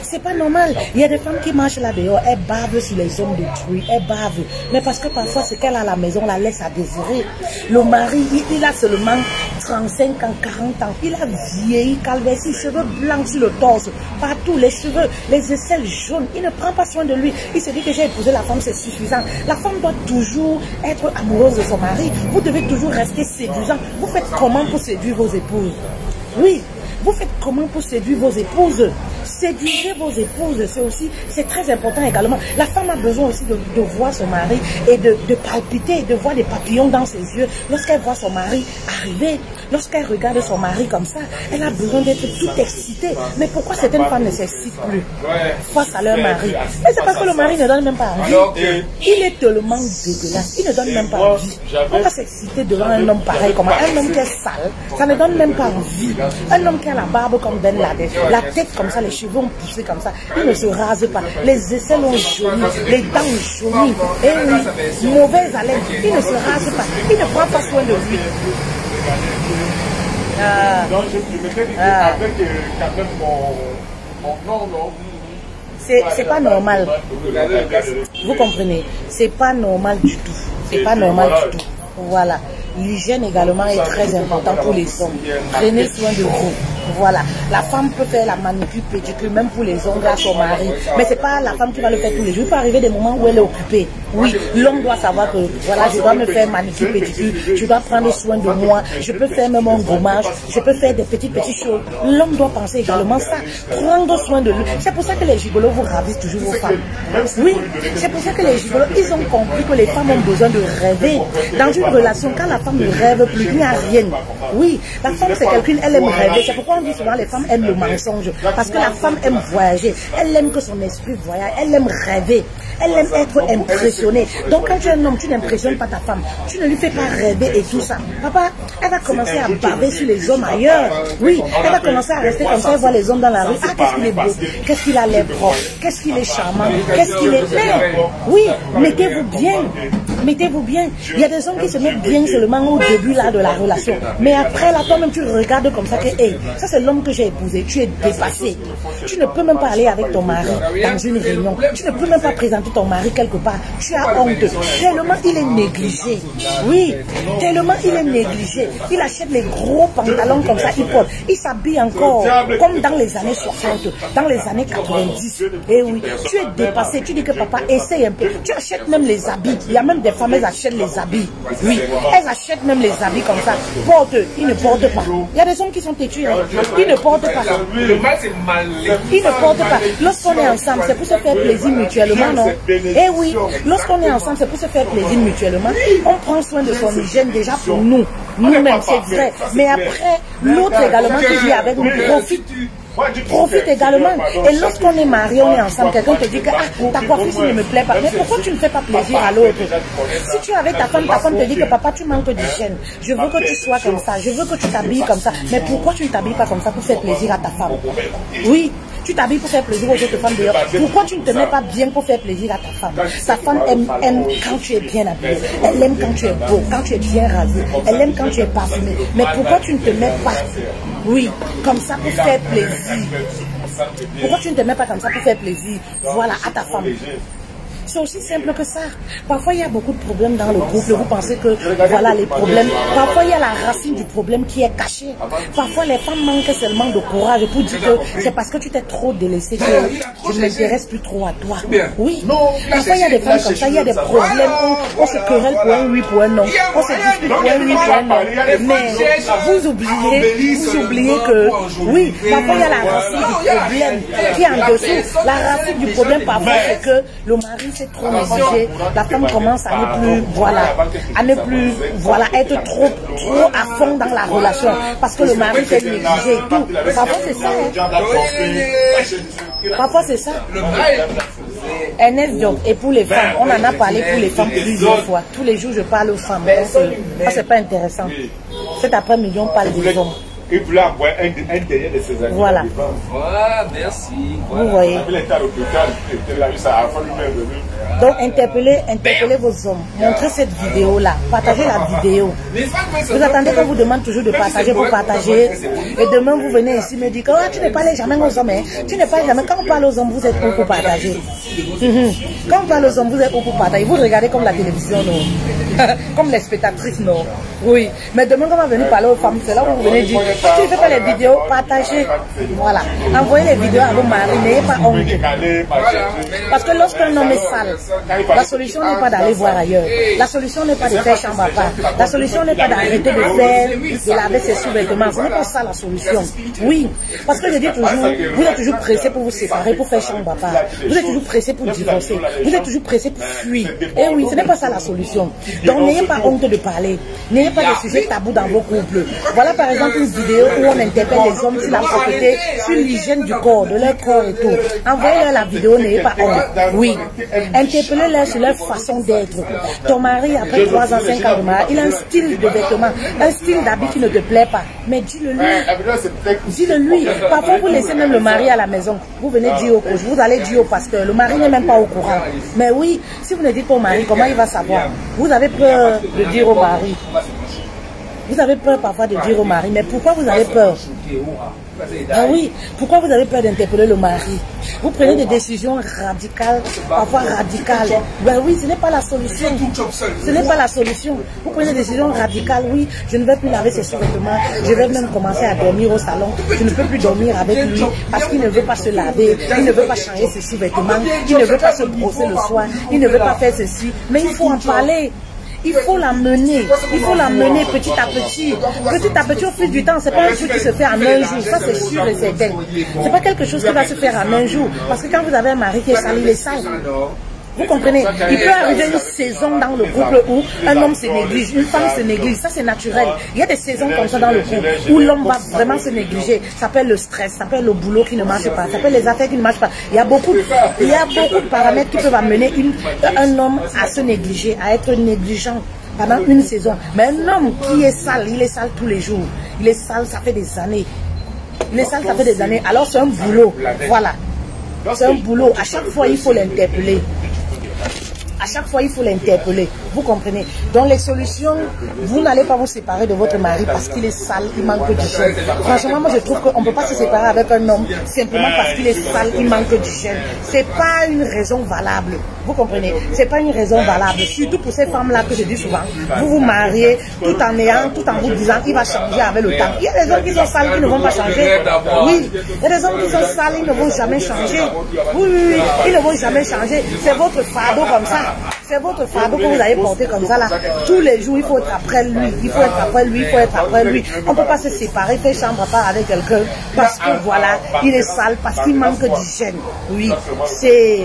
C'est pas normal. Il y a des femmes qui marchent là dehors, elles bavent sur les hommes d'autrui, elles bavent. Mais parce que parfois ce qu'elle a à la maison la laisse à désirer. Le mari, il a seulement 35 ans, 40 ans. Il a vieilli, calvitie, cheveux blancs sur le torse, partout, les cheveux, les aisselles jaunes. Il ne prend pas soin de lui. Il se dit que j'ai épousé la femme, c'est suffisant. La femme doit toujours être amoureuse de son mari. Vous devez toujours rester séduisant. Vous faites comment pour séduire vos épouses? Oui. Vous faites comment pour séduire vos épouses? Séduisez vos épouses, c'est très important également. La femme a besoin aussi de voir son mari et de palpiter, de voir des papillons dans ses yeux. Lorsqu'elle voit son mari arriver, lorsqu'elle regarde son mari comme ça, elle a besoin d'être toute excitée. Mais pourquoi certaines femmes ne s'excitent plus face à leur mari? Mais c'est parce que le mari ne donne même pas envie. Il est tellement dégueulasse, il ne donne même pas envie. On va s'exciter devant un homme pareil, comme un homme qui est sale, ça ne donne même pas envie. Un homme qui a la barbe comme Ben Laden, la tête comme ça, les cheveux ont poussé comme ça, il ne se rase pas, les aisselles ont jauni, les dents jaunies, et oui, mauvaise haleine, il ne se rase pas, il ne prend pas soin de lui. Donc je me fais avec quand même mon c'est pas normal. Vous comprenez? C'est pas normal du tout. C'est pas normal du tout. Voilà. L'hygiène également est très importante pour les hommes. Prenez soin de vous. Voilà. La femme peut faire la manucure, pédicure, même pour les ongles à son mari. Mais c'est pas la femme qui va le faire tous les jours. Il peut arriver des moments où elle est occupée. Oui, l'homme doit savoir que voilà, je dois me faire manucure, pédicure, je dois prendre soin de moi, je peux faire même un gommage, je peux faire des petites choses. L'homme doit penser également ça, prendre soin de lui. C'est pour ça que les gigolos vous ravissent toujours vos femmes. Oui, c'est pour ça que les gigolos, ils ont compris que les femmes ont besoin de rêver. Dans une relation, quand la femme ne rêve plus, il n'y a rien. Oui, la femme c'est quelqu'un, elle aime rêver. C'est pourquoi pourquoi on dit souvent les femmes aiment le mensonge? Parce que la femme aime voyager, elle aime que son esprit voyage, elle aime rêver, elle aime être impressionnée. Donc quand tu es un homme, tu n'impressionnes pas ta femme, tu ne lui fais pas rêver et tout ça. Papa, elle va commencer à baver sur les hommes ailleurs. Oui, elle va commencer à rester comme ça et voir les hommes dans la rue. Ah, qu'est-ce qu'il est beau, qu'est-ce qu'il a l'air propre, qu'est-ce qu'il est charmant, qu'est-ce qu'il est... Oui, mettez-vous bien. Mettez-vous bien. Il y a des hommes qui se mettent bien seulement au début là de la relation. Mais après là, toi-même tu regardes comme ça que hey, ça c'est l'homme que j'ai épousé. Tu es dépassé. Tu ne peux même pas aller avec ton mari dans une réunion. Tu ne peux même pas présenter ton mari quelque part. Tu as honte. Tellement il est négligé. Oui, tellement il est négligé. Il achète les gros pantalons comme ça, il porte. Il s'habille encore comme dans les années 60, dans les années 90. Et oui, tu es dépassé. Tu dis que papa, essaye un peu. Tu achètes même les habits. Il y a même des femmes, elles achètent les habits. Oui, elles achètent même les habits comme ça. Portent, ils ne portent pas. Il y a des hommes qui sont têtus. Hein. Ils ne portent pas. Le mal, c'est mal. Ils ne portent pas. Lorsqu'on est ensemble, c'est pour se faire plaisir mutuellement, non? Eh oui, lorsqu'on est ensemble, c'est pour se faire plaisir mutuellement. On prend soin de son hygiène déjà pour nous. Nous-mêmes, c'est vrai. Mais après, l'autre également qui vit avec nous profite également. Et lorsqu'on est marié, on est ensemble, quelqu'un te dit que ah, ta coiffure ne me plaît pas. Mais pourquoi tu ne fais pas plaisir à l'autre? Si tu es avec ta femme te dit que papa, tu manques d'hygiène. Je veux que tu sois comme ça. Je veux que tu t'habilles comme ça. Mais pourquoi tu ne t'habilles pas comme ça pour faire plaisir à ta femme? Oui. Tu t'habilles pour faire plaisir aux autres femmes d'ailleurs. Pourquoi tu ne te mets pas bien pour faire plaisir à ta femme? Ta femme aime quand tu es bien habillé. Elle aime quand tu es beau, quand tu es bien rasé. Elle aime quand tu es parfumé. Mais pourquoi tu ne te mets pas, oui, comme ça pour faire plaisir? Pourquoi tu ne te mets pas comme ça pour faire plaisir, voilà, à ta femme? C'est aussi simple que ça. Parfois, il y a beaucoup de problèmes dans le couple. Vous pensez que, voilà, les problèmes. Parfois, il y a la racine du problème qui est cachée. Parfois, les femmes manquent seulement de courage pour dire que c'est parce que tu t'es trop délaissé que je ne m'intéresse plus trop à toi. Oui. Parfois, il y a des femmes comme ça. Il y a des problèmes où on se querelle pour un oui, pour un non. On se dispute pour un oui, pour un non. Mais vous oubliez que, oui, parfois, il y a la racine du problème qui est en dessous. La racine du problème, parfois, c'est que le mari c'est trop négligé, la femme commence à ne plus, voilà, être trop à fond dans la relation, parce que le mari s'est négligé et tout. Parfois c'est ça, hein. Parfois c'est ça. Ernest Diop, et pour les femmes, on en a parlé pour les femmes plusieurs fois. Tous les jours je parle aux femmes, donc c'est pas intéressant. Cet après-midi on parle des hommes. Il voulait envoyer un dernier de ses amis. Voilà. Voilà, merci. Vous voyez. Donc interpellez vos hommes. Montrez cette vidéo-là. Partagez la vidéo. Vous attendez qu'on vous demande toujours de partager pour partager. Et demain vous venez ici me dire que oh, tu ne parles jamais aux hommes. Hein. Tu ne parles jamais. Quand on parle aux hommes, vous êtes où pour partager. Quand on parle aux hommes, vous êtes où pour partager. Vous regardez comme la télévision, non. Comme les spectatrices, non. Oui. Mais demain quand on va venir parler aux femmes, c'est là où vous venez dire tu ne fais pas les vidéos, partagez. Voilà. Envoyez les vidéos à vos maris, n'ayez pas honte. Parce que lorsqu'un homme est sale, la solution n'est pas d'aller voir ailleurs. La solution n'est pas de faire chambre à part. La solution n'est pas d'arrêter de laver ses sous-vêtements. Ce n'est pas ça la solution. Oui. Parce que je dis toujours, vous êtes toujours pressé pour vous séparer, pour faire chambre à part. Vous êtes toujours pressé pour divorcer. Vous êtes toujours pressé pour fuir. Et oui, ce n'est pas ça la solution. Donc n'ayez pas honte de parler. N'ayez pas de sujets tabous dans vos couples. Voilà par exemple une vidéo où on interpelle les hommes sur la propreté, sur l'hygiène du corps, de leur corps et tout. Envoyez-leur la vidéo, n'ayez pas honte. Oui. Interpellez-leur sur leur façon d'être. Ton mari, après 3 ans, 5 ans de mariage, il a un style de vêtements, un style d'habit qui ne te plaît pas. Mais dis-le lui. Dis-le lui. Parfois, vous laissez même le mari à la maison. Vous venez dire au coach, vous allez dire au pasteur. Le mari n'est même pas au courant. Mais oui, si vous ne dites pas au mari, comment il va savoir? Vous avez peur de dire au mari. Vous avez peur parfois de dire au mari, mais pourquoi vous avez peur? Ah oui, pourquoi vous avez peur d'interpeller le mari? Vous prenez des décisions radicales, parfois radicales. Ben oui, ce n'est pas la solution. Ce n'est pas la solution. Vous prenez des décisions radicales, oui, je ne vais plus laver ses sous-vêtements, je vais même commencer à dormir au salon. Je ne peux plus dormir avec lui parce qu'il ne veut pas se laver, il ne veut pas changer ses sous-vêtements, il ne veut pas se brosser le soir, il ne veut pas faire ceci. Mais il faut en parler. Il faut la mener petit à petit. Petit à petit, au fil du temps, c'est pas un truc qui se fait en un jour. Ça, c'est sûr et certain. C'est pas quelque chose qui va se faire en un jour. Parce que quand vous avez un mari qui est sale, il est sale. Vous comprenez? Il peut arriver une saison dans le couple où un homme se néglige, une femme se néglige. Ça, c'est naturel. Il y a des saisons comme ça dans le couple où l'homme va vraiment se négliger. Ça s'appelle le stress, ça s'appelle le boulot qui ne marche pas, ça s'appelle les affaires qui ne marchent pas. Il y a beaucoup de paramètres qui peuvent amener un homme à se négliger, à être négligent pendant une saison. Mais un homme qui est sale, il est sale tous les jours. Il est sale, ça fait des années. Il est sale, ça fait des années. Alors c'est un boulot. Voilà. C'est un boulot. À chaque fois, il faut l'interpeller. À chaque fois, il faut l'interpeller. Vous comprenez? Donc, les solutions, vous n'allez pas vous séparer de votre mari parce qu'il est sale, il manque d'hygiène. Franchement, moi, je trouve qu'on ne peut pas se séparer avec un homme simplement parce qu'il est sale, il manque d'hygiène. C'est pas une raison valable. Vous comprenez? C'est pas une raison valable. Surtout pour ces femmes-là que je dis souvent. Vous vous mariez tout en vous disant il va changer avec le temps. Il y a des hommes qui sont sales qui ne vont pas changer. Oui. Il y a des hommes qui sont sales, ils ne vont jamais changer. Oui, oui, oui. Ils ne vont jamais changer. C'est votre fardeau comme ça. C'est votre fardeau que vous allez porter comme ça là. Tous les jours, il faut être après lui. Il faut être après lui, il faut être après lui. On ne peut pas se séparer, faire chambre à part avec quelqu'un parce que voilà, il est sale, parce qu'il manque d'hygiène. Oui, c'est...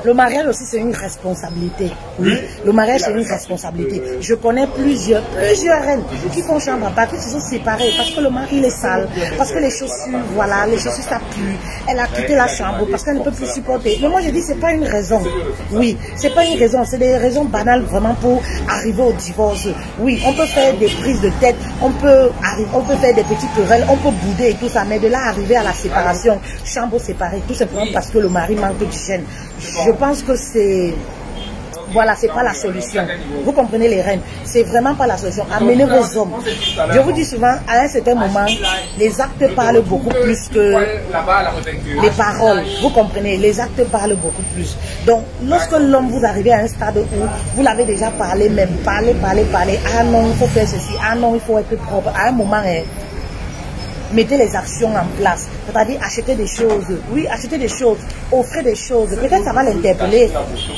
Le mariage aussi, c'est une responsabilité. Oui, le mariage, c'est une responsabilité. Je connais plusieurs reines qui font chambre à part, qui se sont séparées parce que le mari, il est sale, parce que les chaussures, voilà, les chaussures, ça pue. Elle a quitté la chambre parce qu'elle ne peut plus supporter. Mais moi, je dis, c'est pas une raison. Oui, c'est pas une raison. C'est des raisons banales vraiment pour arriver au divorce. Oui, on peut faire des prises de tête, on peut faire des petites querelles, on peut bouder et tout ça, mais de là arriver à la séparation, chambre séparée, tout simplement parce que le mari manque d'hygiène. Je pense que c'est... Voilà, c'est pas la solution. Vous comprenez les reines? C'est vraiment pas la solution. Amenez vos hommes. Je vous dis souvent, à un certain moment, les actes parlent beaucoup plus que les paroles. Vous comprenez? Les actes parlent beaucoup plus. Donc, lorsque l'homme, vous arrivez à un stade où vous l'avez déjà parlé, même parlé. Ah non, il faut faire ceci. Ah non, il faut être propre. À un moment, mettez les actions en place. C'est-à-dire acheter des choses. Oui, acheter des choses. Offrez des choses. Peut-être ça va l'interpeller.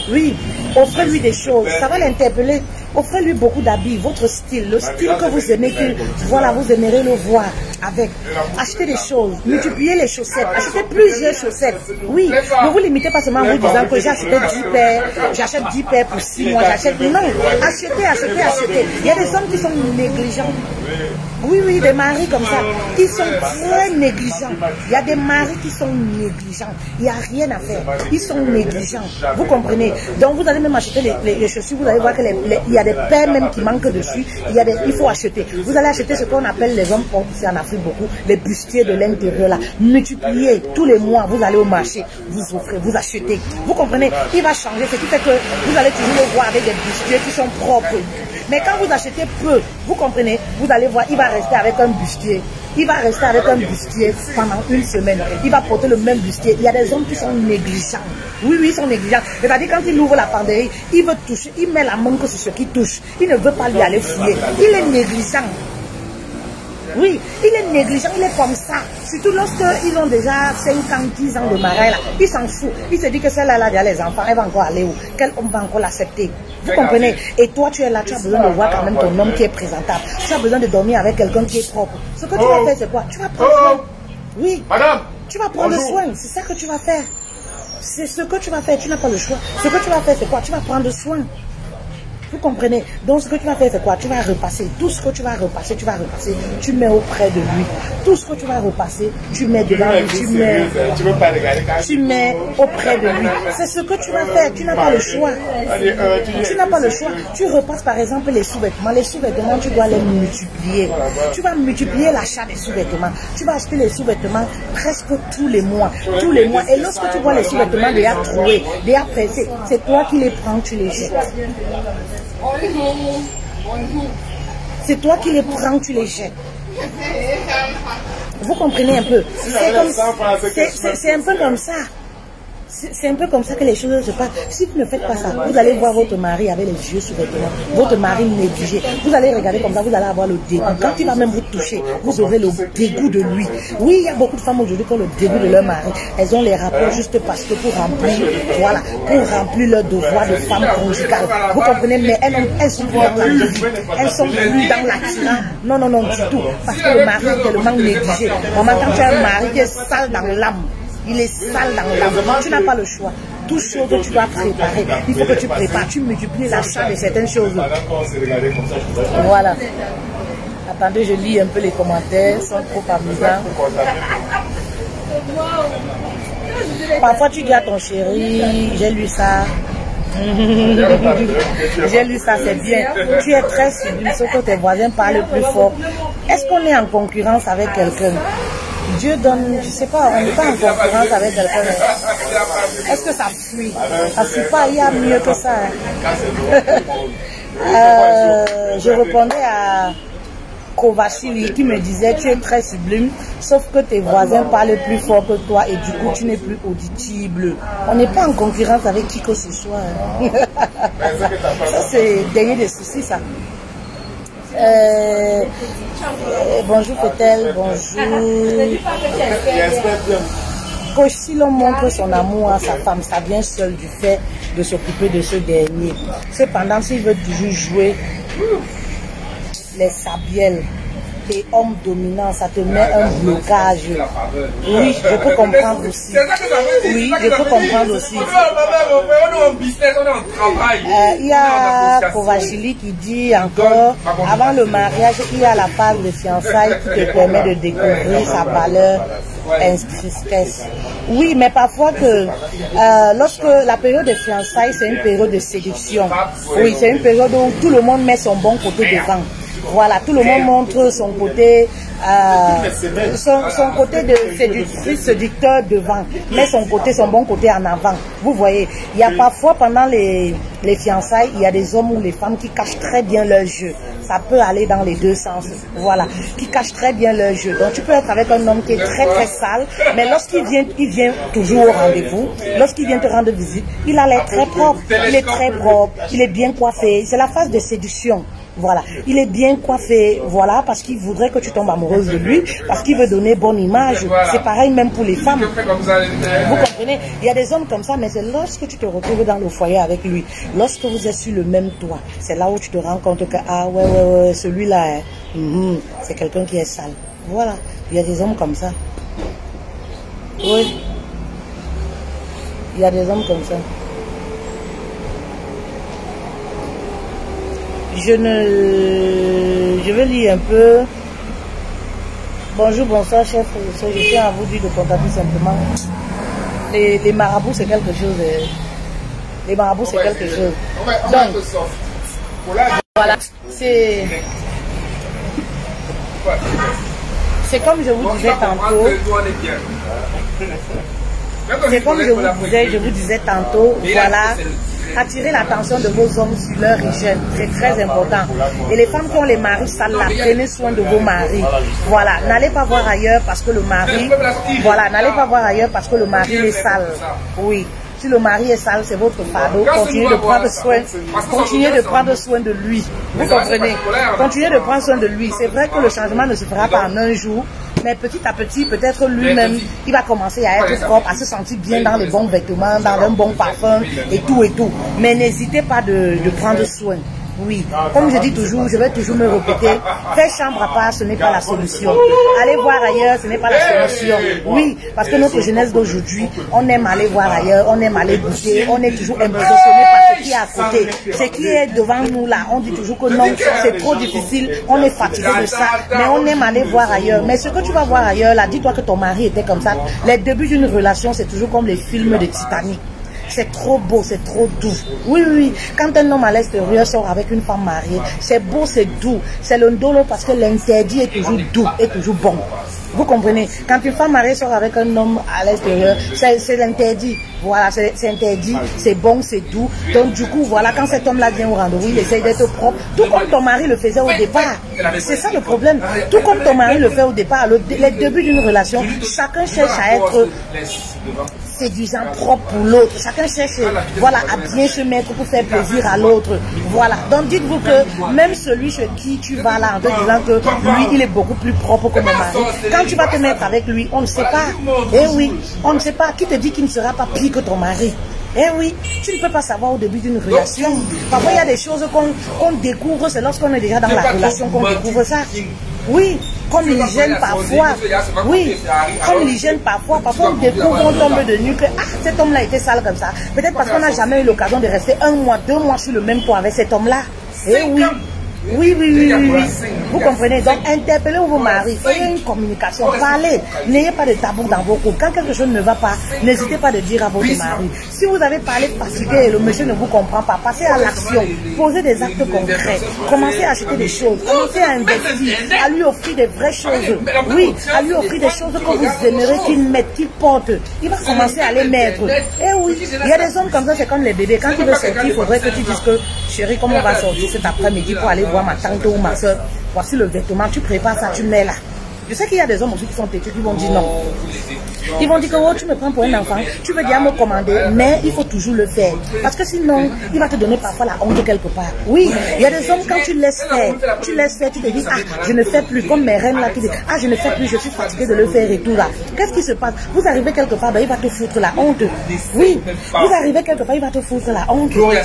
Oui, offrez-lui des choses. Ça va l'interpeller. Offrez-lui beaucoup d'habits, votre style, le style que vous aimez, voilà, vous aimerez le voir avec. Achetez des choses, multipliez les chaussettes, achetez plusieurs chaussettes. Oui, ne vous limitez pas seulement en vous disant que j'ai acheté 10 paires, j'achète 10 paires pour 6 mois, j'achète. Non, achetez. Il y a des hommes qui sont négligents. Oui, des maris comme ça, ils sont très négligents. Il y a des maris qui sont négligents. Il n'y a rien à faire. Ils sont négligents. Vous comprenez? Donc vous allez même acheter les chaussures, vous allez voir qu'il y a des paires même qui manquent dessus. Il faut acheter. Vous allez acheter ce qu'on appelle les hommes forts ici en Afrique beaucoup, les bustiers de l'intérieur là. Multipliez tous les mois, vous allez au marché, vous offrez, vous achetez. Vous comprenez? Il va changer, ce qui fait que vous allez toujours le voir avec des bustiers qui sont propres. Mais quand vous achetez peu, vous comprenez, vous allez voir, il va rester avec un bustier. Il va rester avec un bustier pendant une semaine. Il va porter le même bustier. Il y a des hommes qui sont négligents. Oui, ils sont négligents. C'est-à-dire quand il ouvre la penderie, il veut toucher, il met la main que sur ce qui touche. Il ne veut pas lui aller fouiller. Il est négligent. Oui, il est négligent, il est comme ça. Surtout lorsqu'ils ont déjà 5 ans, 10 ans de mariage, là, il s'en fout. Il se dit que celle-là, elle a les enfants, elle va encore aller où? Quel homme va encore l'accepter? Vous comprenez? Et toi, tu es là, tu as besoin de voir quand même ton homme qui est présentable. Tu as besoin de dormir avec quelqu'un qui est propre. Ce que tu vas faire, c'est quoi? Tu vas prendre soin. Oui, madame, tu vas prendre soin. C'est ça que tu vas faire. C'est ce que tu vas faire. Tu n'as pas le choix. Ce que tu vas faire, c'est quoi? Tu vas prendre soin. Vous comprenez? Donc ce que tu vas faire, c'est quoi? Tu vas repasser. Tout ce que tu vas repasser, tu mets auprès de lui. Tout ce que tu vas repasser, tu mets devant lui, tu mets auprès de lui. C'est ce que tu vas faire. Tu n'as pas le choix. Tu n'as pas le choix. Tu repasses par exemple les sous-vêtements. Les sous-vêtements, tu dois les multiplier. Tu vas multiplier l'achat des sous-vêtements. Tu vas acheter les sous-vêtements presque tous les mois. Tous les mois. Et lorsque tu vois les sous-vêtements déjà troués, déjà pressés, c'est toi qui les prends, tu les jettes. C'est toi qui les prends, tu les jettes. Vous comprenez un peu? C'est un peu comme ça. C'est un peu comme ça que les choses se passent. Si vous ne faites pas ça, vous allez voir votre mari avec les yeux sous-vêtements, votre mari négligé. Vous allez regarder comme ça, vous allez avoir le dégoût. Quand il va même vous toucher, vous aurez le dégoût de lui. Oui, il y a beaucoup de femmes aujourd'hui qui ont le dégoût de leur mari. Elles ont les rapports juste parce que pour remplir leur devoir de femme conjugale. Vous comprenez? Mais elles sont plus dans la vie. Elles sont plus dans l'attirant. Non, du tout. Parce que le mari est tellement négligé. Maman, quand tu as un mari qui est sale dans l'âme, il est sale dans l'âme. Tu n'as pas le choix. toute chose que tu dois préparer. Il faut que tu prépares, tu multiplies l'achat de certaines choses. Voilà. Attendez, je lis un peu les commentaires, ils sont trop amusants. Parfois tu dis à ton chéri, j'ai lu ça. J'ai lu ça, c'est bien. Tu es très sublime, sauf que tes voisins parlent plus fort. Est-ce qu'on est en concurrence avec quelqu'un? Dieu donne, je sais pas, on n'est pas en concurrence avec quelqu'un. Est-ce que ça fuit? Ça fuit pas, il y a mieux que ça. Je répondais à Kovachili qui me disait tu es très sublime, sauf que tes voisins parlent plus fort que toi et du coup tu n'es plus audible. On n'est pas en concurrence avec qui que ce soit. Ça c'est dernier des soucis ça. Bonjour Pétel, bonjour. Que si l'on montre son amour à sa femme, ça vient seul du fait de s'occuper de ce dernier. Cependant, s'il veut toujours jouer les sabiels et hommes dominants, ça te met un blocage. Oui, je peux comprendre aussi. Oui, je peux comprendre aussi. Il y a Kovachili qui dit encore, avant le mariage, il y a la phase de fiançailles qui te permet de découvrir sa valeur intrinsèque. Oui, mais parfois que lorsque la période de fiançailles, c'est une période de séduction. Oui, c'est une période où tout le monde met son bon côté devant. Voilà, tout le monde montre son côté, son côté de séducteur devant, met son bon côté en avant. Vous voyez, il y a parfois pendant les fiançailles, il y a des hommes ou les femmes qui cachent très bien leur jeu. Ça peut aller dans les deux sens, voilà, qui cachent très bien leur jeu. Donc tu peux être avec un homme qui est très très sale, mais lorsqu'il vient, il vient toujours au rendez-vous. Lorsqu'il vient te rendre visite, il a l'air très propre, il est très propre, il est bien coiffé. C'est la phase de séduction. Voilà, il est bien coiffé, voilà, parce qu'il voudrait que tu tombes amoureuse de lui, parce qu'il veut donner bonne image. C'est pareil même pour les femmes. Vous comprenez? Il y a des hommes comme ça, mais c'est lorsque tu te retrouves dans le foyer avec lui, lorsque vous êtes sur le même toit, c'est là où tu te rends compte que, ah ouais, celui-là, c'est quelqu'un qui est sale. Voilà, il y a des hommes comme ça. Oui, il y a des hommes comme ça. Je vais lire un peu. Bonjour, bonsoir, chef. Je tiens à vous dire de contacter simplement. Les marabouts, c'est quelque chose. Les marabouts, c'est quelque chose. Donc, voilà, c'est comme je vous disais tantôt. C'est comme je vous disais tantôt, voilà. Attirer l'attention de vos hommes sur leur hygiène, c'est très important. Et les femmes qui ont les maris sales, prenez soin de vos maris. Voilà, n'allez pas voir ailleurs parce que le mari, voilà, n'allez pas voir ailleurs parce que le mari est sale. Oui, si le mari est sale, c'est votre fardeau. Continuez de prendre soin de lui. Vous comprenez? Continuez de prendre soin de lui. C'est vrai que le changement ne se fera pas en un jour. Mais petit à petit, peut-être lui-même, il va commencer à être propre, à se sentir bien dans les bons vêtements, dans un bon parfum et tout et tout. Mais n'hésitez pas de prendre soin. Oui, comme je dis toujours, je vais toujours me répéter, faire chambre à part, ce n'est pas la solution. Aller voir ailleurs, ce n'est pas la solution. Oui, parce que notre jeunesse d'aujourd'hui, on aime aller voir ailleurs, on aime aller goûter, on est toujours impressionné par ce qui est à côté. Ce qui est devant nous là, on dit toujours que non, c'est trop difficile, on est fatigué de ça, mais on aime aller voir ailleurs. Mais ce que tu vas voir ailleurs là, dis-toi que ton mari était comme ça. Les débuts d'une relation, c'est toujours comme les films de Titanic. C'est trop beau, c'est trop doux. Oui. Quand un homme à l'extérieur sort avec une femme mariée, c'est beau, c'est doux. C'est le dolo parce que l'interdit est toujours doux, est toujours bon. Vous comprenez? Quand une femme mariée sort avec un homme à l'extérieur, c'est l'interdit. Voilà, c'est interdit, c'est bon, c'est doux. Donc du coup, voilà, quand cet homme-là vient au rendez-vous, il essaye d'être propre. Tout comme ton mari le faisait au départ. C'est ça le problème. Tout comme ton mari le fait au départ. Les débuts d'une relation, chacun cherche à être séduisant, propre pour l'autre. Chacun cherche, voilà, à bien se mettre pour faire plaisir à l'autre. Voilà. Donc dites-vous que même celui chez qui tu vas là en te disant que lui, il est beaucoup plus propre que mon mari. Quand tu vas te mettre avec lui, on ne sait pas. Eh oui, on ne sait pas. Qui te dit qu'il ne sera pas pire que ton mari? Eh oui, tu ne peux pas savoir au début d'une relation. Parfois, il y a des choses qu'on découvre, c'est lorsqu'on est déjà dans la relation qu'on découvre ça. Oui, comme l'hygiène parfois, oui, comme l'hygiène parfois on découvre, on tombe de nu que cet homme-là était sale comme ça. Peut-être parce qu'on n'a jamais eu l'occasion de rester 1 mois, 2 mois sur le même toit avec cet homme-là. Et oui. Vous comprenez? Donc, interpellez vos maris, ayez une communication, parlez, n'ayez pas de tabou dans vos cours. Quand quelque chose ne va pas, n'hésitez pas de dire à votre mari. Si vous avez parlé fatigué et le monsieur ne vous comprend pas, passez à l'action, posez des actes concrets, commencez à acheter des choses, commencez à investir, à lui offrir des vraies choses. Oui, à lui offrir des choses que vous aimeriez qu'il mette, qu'il porte. Il va commencer à les mettre. Et oui, il y a des hommes comme ça, c'est comme les bébés. Quand il veut sortir, il faudrait que tu dises que, chérie, comment on va sortir cet après-midi pour aller voir ma tante ou ma soeur, voici le vêtement, tu prépares ça, tu mets là. Je sais qu'il y a des hommes aussi qui sont têtus qui vont dire non. Ils vont dire que oh, tu me prends pour un enfant, tu veux bien me commander, mais il faut toujours le faire. Parce que sinon, il va te donner parfois la honte quelque part. Oui, il y a des hommes, quand tu laisses faire, tu te dis, je ne fais plus, comme mes reines là qui disent, je ne fais plus, je suis fatiguée de le faire et tout là. Qu'est-ce qui se passe? Vous arrivez quelque part, il va te foutre la honte. Oui, vous arrivez quelque part, il va te foutre la honte. Oui.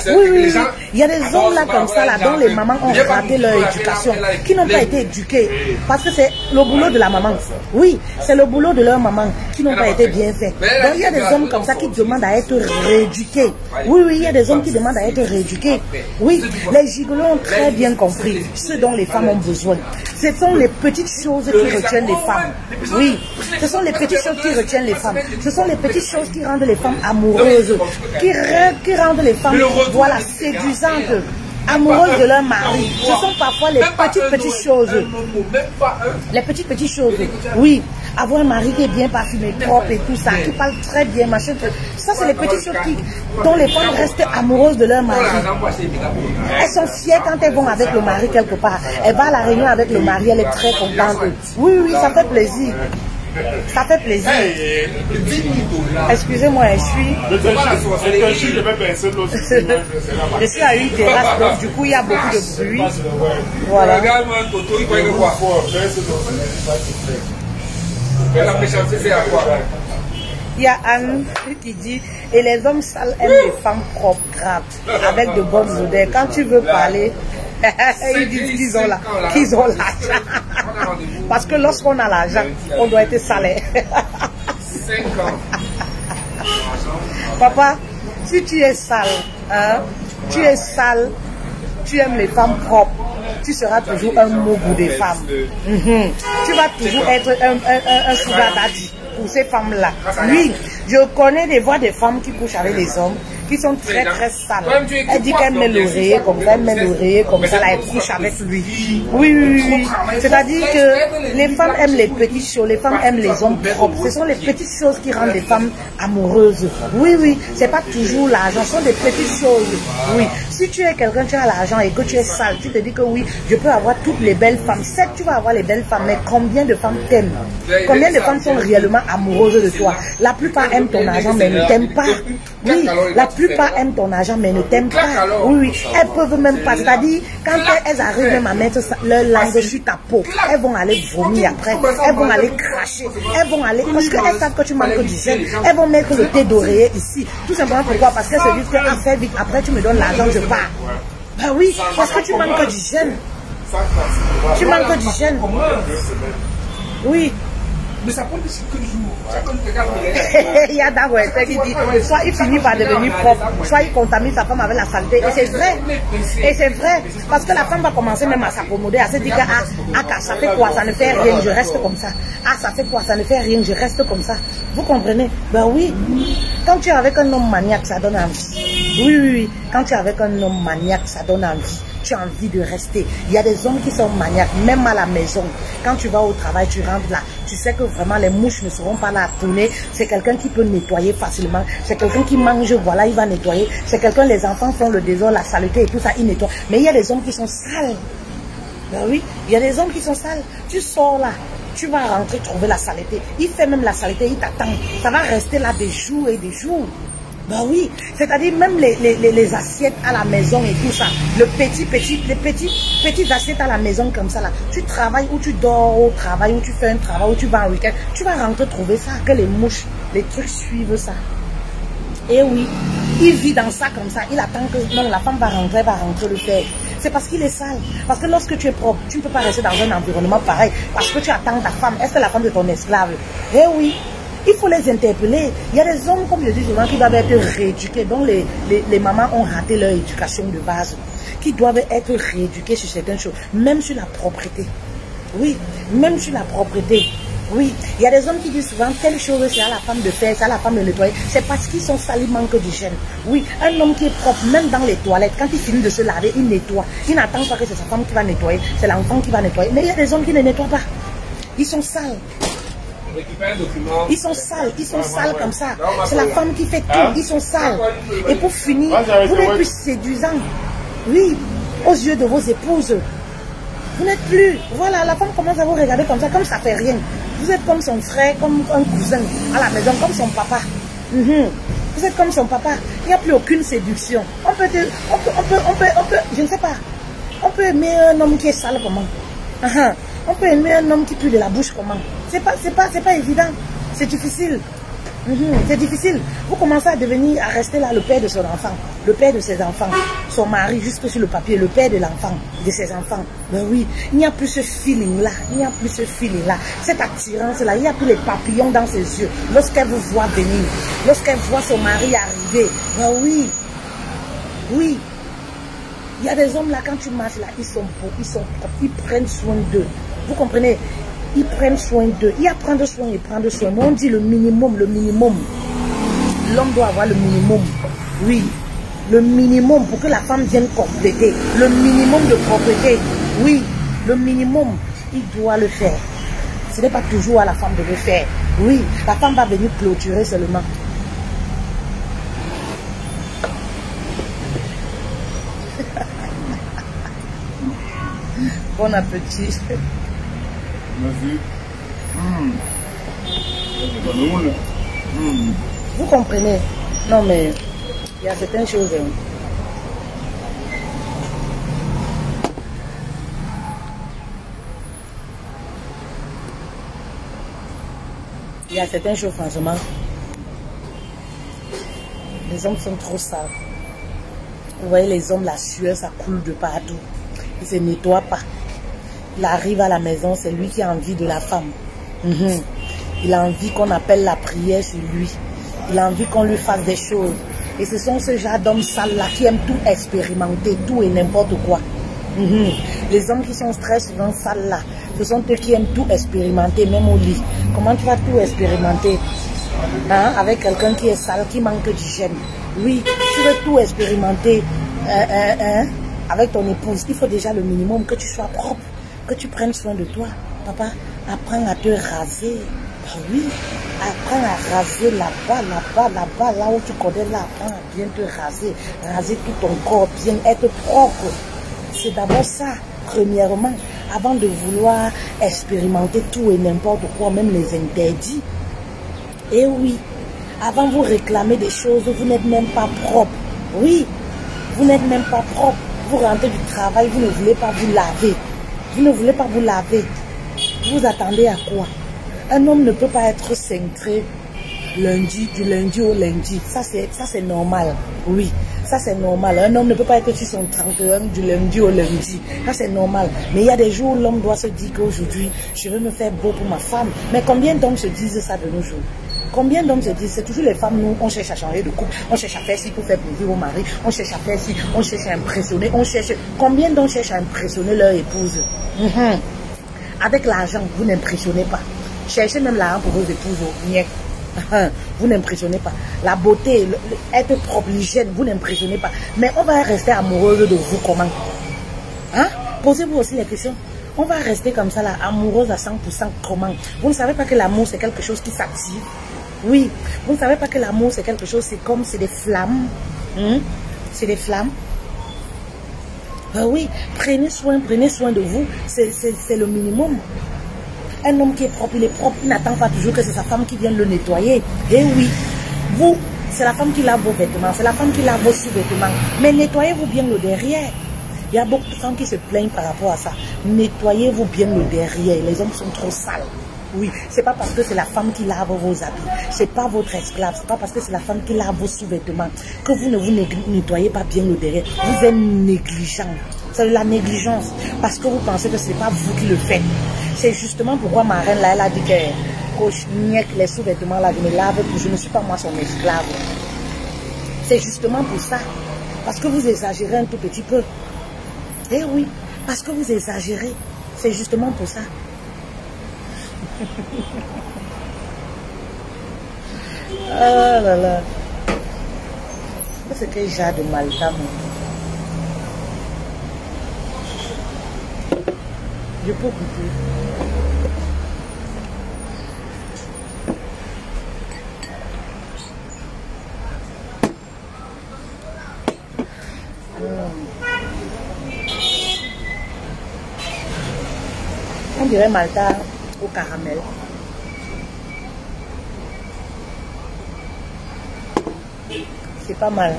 Il y a des hommes là comme ça, là, dont les mamans ont raté leur éducation, qui n'ont pas été éduqués. Parce que c'est le boulot de la maman. Oui, c'est le boulot de leur maman qui n'ont pas été bien faits. Donc il y a des hommes comme ça qui demandent à être rééduqués. Oui, il y a des hommes qui demandent à être rééduqués. Oui, les gigolos ont très bien compris ce dont les femmes ont besoin. Ce sont les petites choses qui retiennent les femmes. Oui, ce sont les petites choses qui retiennent les femmes. Ce sont les petites choses qui rendent les femmes amoureuses, qui rendent les femmes, voilà, séduisantes, amoureuses de leur mari. Ce sont parfois les petites choses. Les petites choses. Oui, avoir un mari qui est bien parfumé, propre et tout ça, qui parle très bien, machin. Ça, c'est les petites choses dont les femmes restent amoureuses de leur mari. Elles sont fières quand elles vont avec le mari quelque part. Elle va à la réunion avec le mari, elle est très contente. Oui, ça fait plaisir. Ça fait plaisir. Excusez-moi, je suis à une terrasse, donc du coup il y a beaucoup de bruit. Voilà. Il y a Anne qui dit, et les hommes sales aiment les femmes propres, graves, avec de bonnes odeurs. Quand tu veux parler, ils disent qu'ils ont l'argent. Parce que lorsqu'on a l'argent, on doit être salé. 5 ans. Papa, si tu es sale, tu aimes les femmes propres, tu seras toujours un mougou des femmes. Tu vas toujours être un sugar daddy pour ces femmes-là. Oui, je connais des voix des femmes qui couchent avec les hommes, qui sont très sales. Elle dit qu'elle met l'oreiller comme ça, là, elle couche avec lui. Oui. C'est-à-dire que les femmes aiment les petites choses, les femmes aiment les hommes propres. Ce sont les petites choses qui rendent les femmes amoureuses. Oui, c'est pas toujours l'argent, ce sont des petites choses. Oui, si tu es quelqu'un, tu as l'argent et que tu es sale, tu te dis que oui, je peux avoir toutes les belles femmes. Certes, tu vas avoir les belles femmes, mais combien de femmes t'aiment? Combien de femmes sont réellement amoureuses de toi? La plupart aiment ton argent, mais ne t'aiment pas. Oui, la plupart aiment ton argent, mais ne t'aiment pas. Oui, elles peuvent même pas. C'est-à-dire, quand elles arrivent même à mettre leur langue sur ta peau, elles vont aller vomir après, elles vont aller cracher, elles vont aller, parce qu'elles savent que tu manques d'hygiène, elles vont mettre le thé d'oreiller ici. Tout simplement pourquoi? Parce qu'elles se disent que fait vite, après tu me donnes l'argent, je pars. Ben oui, parce que tu manques d'hygiène. Tu manques d'hygiène. Oui. Mais ça prend des jours. Il y a d'abord qui dit, soit il finit par devenir propre, soit il contamine sa femme avec la saleté. Et c'est vrai. Et c'est vrai. Parce que la femme va commencer même à s'accommoder, à se dire que ça fait quoi, ça ne fait rien, je reste comme ça. Ça fait quoi, ça ne fait rien, je reste comme ça. Vous comprenez? Ben oui. Quand tu es avec un homme maniaque, ça donne envie. Oui. Quand tu es avec un homme maniaque, ça donne envie. Tu as envie de rester. Il y a des hommes qui sont maniaques, même à la maison. Quand tu vas au travail, tu rentres là, tu sais que vraiment les mouches ne seront pas là à tourner. C'est quelqu'un qui peut nettoyer facilement. C'est quelqu'un qui mange, voilà, il va nettoyer. C'est quelqu'un, les enfants font le désordre, la saleté et tout ça, ils nettoient. Mais il y a des hommes qui sont sales. Ben oui, il y a des hommes qui sont sales. Tu sors là, tu vas rentrer trouver la saleté. Il fait même la saleté, il t'attend. Ça va rester là des jours et des jours. Ben oui, c'est-à-dire même les assiettes à la maison et tout ça, les petites assiettes à la maison comme ça là, tu travailles ou tu dors au travail, ou tu fais un travail, ou tu vas en week-end, tu vas rentrer trouver ça, que les mouches, les trucs suivent ça. Et oui, il vit dans ça comme ça. Il attend que non, la femme va rentrer le faire. C'est parce qu'il est sale. Parce que lorsque tu es propre, tu ne peux pas rester dans un environnement pareil. Parce que tu attends ta femme. Est-ce que la femme de ton esclave? Eh oui. Il faut les interpeller. Il y a des hommes, comme je dis souvent, qui doivent être rééduqués, dont les mamans ont raté leur éducation de base, qui doivent être rééduqués sur certaines choses, même sur la propreté. Oui, même sur la propreté. Oui, il y a des hommes qui disent souvent, telle chose, c'est à la femme de faire, c'est à la femme de nettoyer. C'est parce qu'ils sont sales, ils manquent d'hygiène. Oui, un homme qui est propre, même dans les toilettes, quand il finit de se laver, il nettoie. Il n'attend pas que c'est sa femme qui va nettoyer, c'est l'enfant qui va nettoyer. Mais il y a des hommes qui ne nettoient pas. Ils sont sales. Ils sont sales comme ça. C'est la femme qui fait tout, ils sont sales. Et pour finir, vous n'êtes plus séduisant. Oui, aux yeux de vos épouses. Vous n'êtes plus. Voilà, la femme commence à vous regarder comme ça fait rien. Vous êtes comme son frère, comme un cousin à la maison, comme son papa. Vous êtes comme son papa. Il n'y a plus aucune séduction. On peut, je ne sais pas. On peut aimer un homme qui est sale comment? On peut aimer un homme qui pue de la bouche comment? C'est pas évident. C'est difficile. C'est difficile. Vous commencez à devenir, à rester là, le père de son enfant, le père de ses enfants, son mari juste sur le papier, le père de l'enfant, de ses enfants. Ben oui, il n'y a plus ce feeling-là, il n'y a plus ce feeling-là, cette attirance-là, il n'y a plus les papillons dans ses yeux. Lorsqu'elle vous voit venir, lorsqu'elle voit son mari arriver, ben oui, oui. Il y a des hommes là, quand tu marches là, ils sont beaux, ils sont propres, ils prennent soin d'eux. Vous comprenez? Ils prennent soin d'eux. Il y a prendre soin et prendre soin. Mais on dit le minimum, le minimum. L'homme doit avoir le minimum. Oui. Le minimum pour que la femme vienne compléter. Le minimum de propreté. Oui. Le minimum, il doit le faire. Ce n'est pas toujours à la femme de le faire. Oui. La femme va venir clôturer seulement. Bon appétit. Merci. Vous comprenez? Non mais il y a certaines choses. Il y a certaines choses franchement. Les hommes sont trop sales. Vous voyez les hommes, la sueur, ça coule de partout. Ils ne se nettoient pas. Il arrive à la maison, c'est lui qui a envie de la femme. Il a envie qu'on appelle la prière sur lui. Il a envie qu'on lui fasse des choses. Et ce sont ce genre d'hommes sales là qui aiment tout expérimenter, tout et n'importe quoi. Les hommes qui sont très souvent sales là, ce sont eux qui aiment tout expérimenter, même au lit. Comment tu vas tout expérimenter avec quelqu'un qui est sale, qui manque d'hygiène? Oui, tu veux tout expérimenter avec ton épouse. Il faut déjà le minimum que tu sois propre. Que tu prennes soin de toi. Papa, apprends à te raser. Oui, apprends à raser là-bas, là où tu connais là. Apprends à bien te raser. Raser tout ton corps, bien être propre. C'est d'abord ça, premièrement, avant de vouloir expérimenter tout et n'importe quoi, même les interdits. Et oui, avant vous réclamer des choses, vous n'êtes même pas propre. Oui, vous n'êtes même pas propre. Vous rentrez du travail, vous ne voulez pas vous laver. Vous ne voulez pas vous laver. Vous attendez à quoi? Un homme ne peut pas être cintré du lundi au lundi. Ça c'est normal. Oui, ça c'est normal. Un homme ne peut pas être sur son 31 du lundi au lundi. Ça c'est normal. Mais il y a des jours où l'homme doit se dire qu'aujourd'hui, je veux me faire beau pour ma femme. Mais combien d'hommes se disent ça de nos jours? Combien d'hommes se disent, c'est toujours les femmes, nous, on cherche à changer de couple, on cherche à faire ci pour faire plaisir au mari, on cherche à faire ci, on cherche à impressionner, on cherche... Combien d'hommes cherchent à impressionner leur épouse? Avec l'argent, vous n'impressionnez pas. Cherchez même l'argent pour vos épouses. Vous n'impressionnez pas. La beauté, être propre, l'hygiène, vous n'impressionnez pas. Mais on va rester amoureuse de vous comment? Posez-vous aussi la question. On va rester comme ça là, amoureuse à 100% comment? Vous ne savez pas que l'amour c'est quelque chose qui s'active? Oui, vous ne savez pas que l'amour c'est quelque chose, c'est comme, c'est des flammes. C'est des flammes. Oui, prenez soin de vous, c'est le minimum. Un homme qui est propre, il n'attend pas toujours que c'est sa femme qui vienne le nettoyer. Et oui, vous, c'est la femme qui lave vos vêtements, c'est la femme qui lave vos sous-vêtements. Mais nettoyez-vous bien le derrière. Il y a beaucoup de femmes qui se plaignent par rapport à ça. Nettoyez-vous bien le derrière. Les hommes sont trop sales. Oui, c'est pas parce que c'est la femme qui lave vos habits, c'est pas votre esclave, c'est pas parce que c'est la femme qui lave vos sous-vêtements que vous ne vous nettoyez pas bien le derrière. Vous êtes négligent. C'est de la négligence parce que vous pensez que c'est pas vous qui le faites. C'est justement pourquoi ma reine là, elle a dit que coach, les sous-vêtements là, je me lave, je ne suis pas moi son esclave. C'est justement pour ça. Parce que vous exagérez un tout petit peu. Eh oui, parce que vous exagérez. C'est justement pour ça. Ah là là. C'est que j'ai de Malta. Je peux couper. On dirait Malta au caramel. C'est pas mal.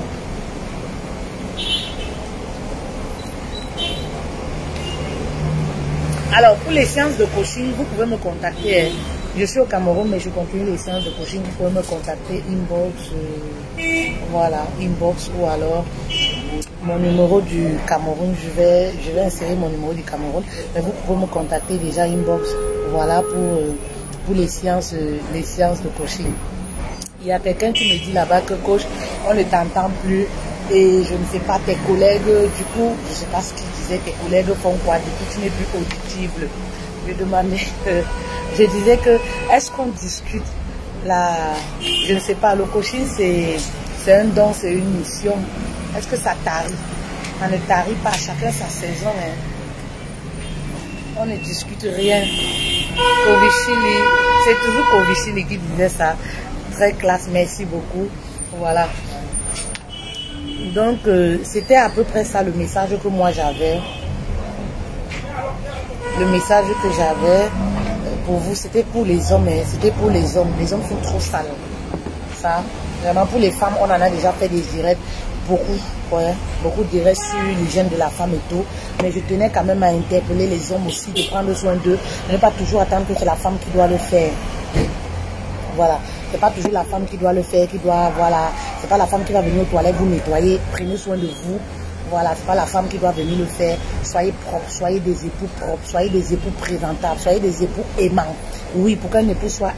Alors, pour les séances de coaching, vous pouvez me contacter. Je suis au Cameroun, mais je continue les séances de coaching. Vous pouvez me contacter inbox. Voilà, inbox ou alors mon numéro du Cameroun. Je vais insérer mon numéro du Cameroun. Mais vous pouvez me contacter déjà inbox. Voilà pour les séances de coaching. Il y a quelqu'un qui me dit là-bas que coach, on ne t'entend plus. Et je ne sais pas, tes collègues, du coup, je ne sais pas ce qu'ils disaient, tes collègues font quoi, du coup tu n'es plus audible. Je demandais, je disais que, est-ce qu'on discute je ne sais pas, le coaching c'est un don, c'est une mission. Est-ce que ça tarit? On ne tarit pas, chacun sa saison. Hein. On ne discute rien. Kovichili, c'est toujours Kovichili qui disait ça. Très classe, merci beaucoup. Voilà. Donc, c'était à peu près ça le message que moi j'avais. Le message que j'avais pour vous, c'était pour les hommes. Hein. C'était pour les hommes. Les hommes sont trop sales. Ça, vraiment, pour les femmes, on en a déjà fait des directs. Beaucoup, ouais, beaucoup de directs sur l'hygiène de la femme et tout. Mais je tenais quand même à interpeller les hommes aussi de prendre soin d'eux. Ne pas toujours attendre que c'est la femme qui doit le faire. Voilà. C'est pas toujours la femme qui doit le faire, voilà. C'est pas la femme qui va venir aux toilettes vous nettoyer. Prenez soin de vous. Voilà, c'est pas la femme qui doit venir le faire. Soyez propres, soyez des époux propres, soyez des époux présentables, soyez des époux aimants. Oui, pour qu'un époux soit,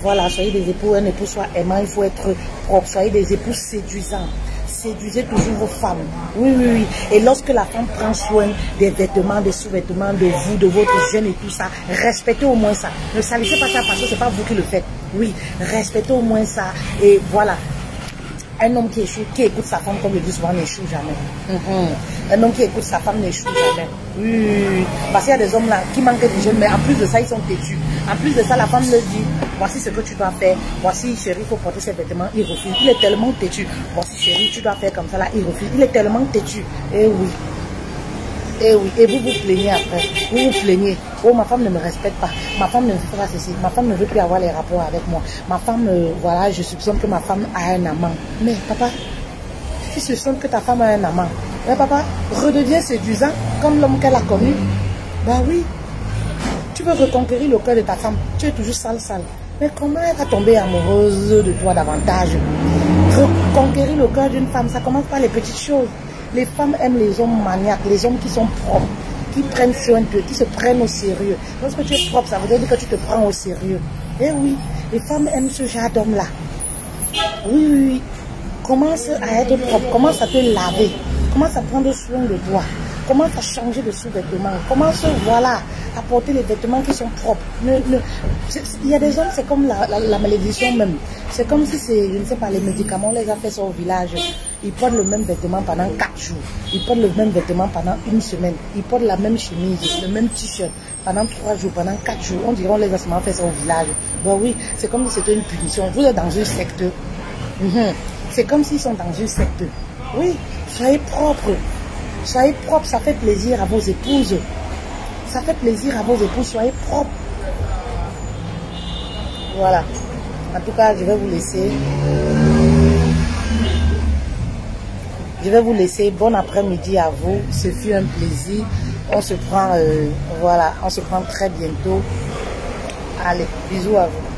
voilà, soyez des époux, un époux soit aimant, il faut être propre. Soyez des époux séduisants. Séduisez toujours vos femmes. Oui, oui, oui. Et lorsque la femme prend soin des vêtements, des sous-vêtements, de vous, de votre hygiène et tout ça, respectez au moins ça. Ne salissez pas ça parce que c'est pas vous qui le faites. Oui, respectez au moins ça. Et voilà. Un homme qui échoue, qui écoute sa femme, comme je dis souvent, n'échoue jamais. Un homme qui écoute sa femme n'échoue jamais. Oui, parce qu'il y a des hommes là qui manquent d'hygiène, mais en plus de ça, ils sont têtus. En plus de ça, la femme leur dit, voici ce que tu dois faire. Voici, chérie, il faut porter ses vêtements. Il refuse. Il est tellement têtu. Voici, chérie, tu dois faire comme ça là. Il refuse. Il est tellement têtu. Eh oui. Et oui, et vous vous plaignez après. Vous vous plaignez. Oh, ma femme ne me respecte pas. Ma femme ne fait pas ceci. Ma femme ne veut plus avoir les rapports avec moi. Ma femme, voilà, je soupçonne que ma femme a un amant. Mais papa, tu soupçonnes que ta femme a un amant. Mais papa, redeviens séduisant comme l'homme qu'elle a connu. Bah oui. Tu veux reconquérir le cœur de ta femme. Tu es toujours sale. Mais comment elle va tomber amoureuse de toi davantage? Reconquérir le cœur d'une femme, ça commence par les petites choses. Les femmes aiment les hommes maniaques, les hommes qui sont propres, qui prennent soin d'eux, qui se prennent au sérieux. Lorsque tu es propre, ça veut dire que tu te prends au sérieux. Eh oui, les femmes aiment ce genre d'homme-là. Oui, oui, oui. Commence à être propre, commence à te laver, commence à prendre soin de toi, commence à changer de sous-vêtements, commence, voilà, à porter les vêtements qui sont propres. Il y a des hommes, c'est comme la malédiction même. C'est comme si c'est, je ne sais pas, les médicaments, on les a fait ça au village. Ils portent le même vêtement pendant 4 jours. Ils portent le même vêtement pendant 1 semaine. Ils portent la même chemise, le même t-shirt pendant 3 jours, pendant 4 jours. On dirait on les a seulement fait ça au village. Bon oui, c'est comme si c'était une punition. Vous êtes dans une secte. C'est comme s'ils sont dans une secte. Oui, soyez propres. Soyez propres, ça fait plaisir à vos épouses. Ça fait plaisir à vos épouses, soyez propres. Voilà. En tout cas, je vais vous laisser. Je vais vous laisser. Bon après-midi à vous. Ce fut un plaisir. On se prend, voilà, on se prend très bientôt. Allez, bisous à vous.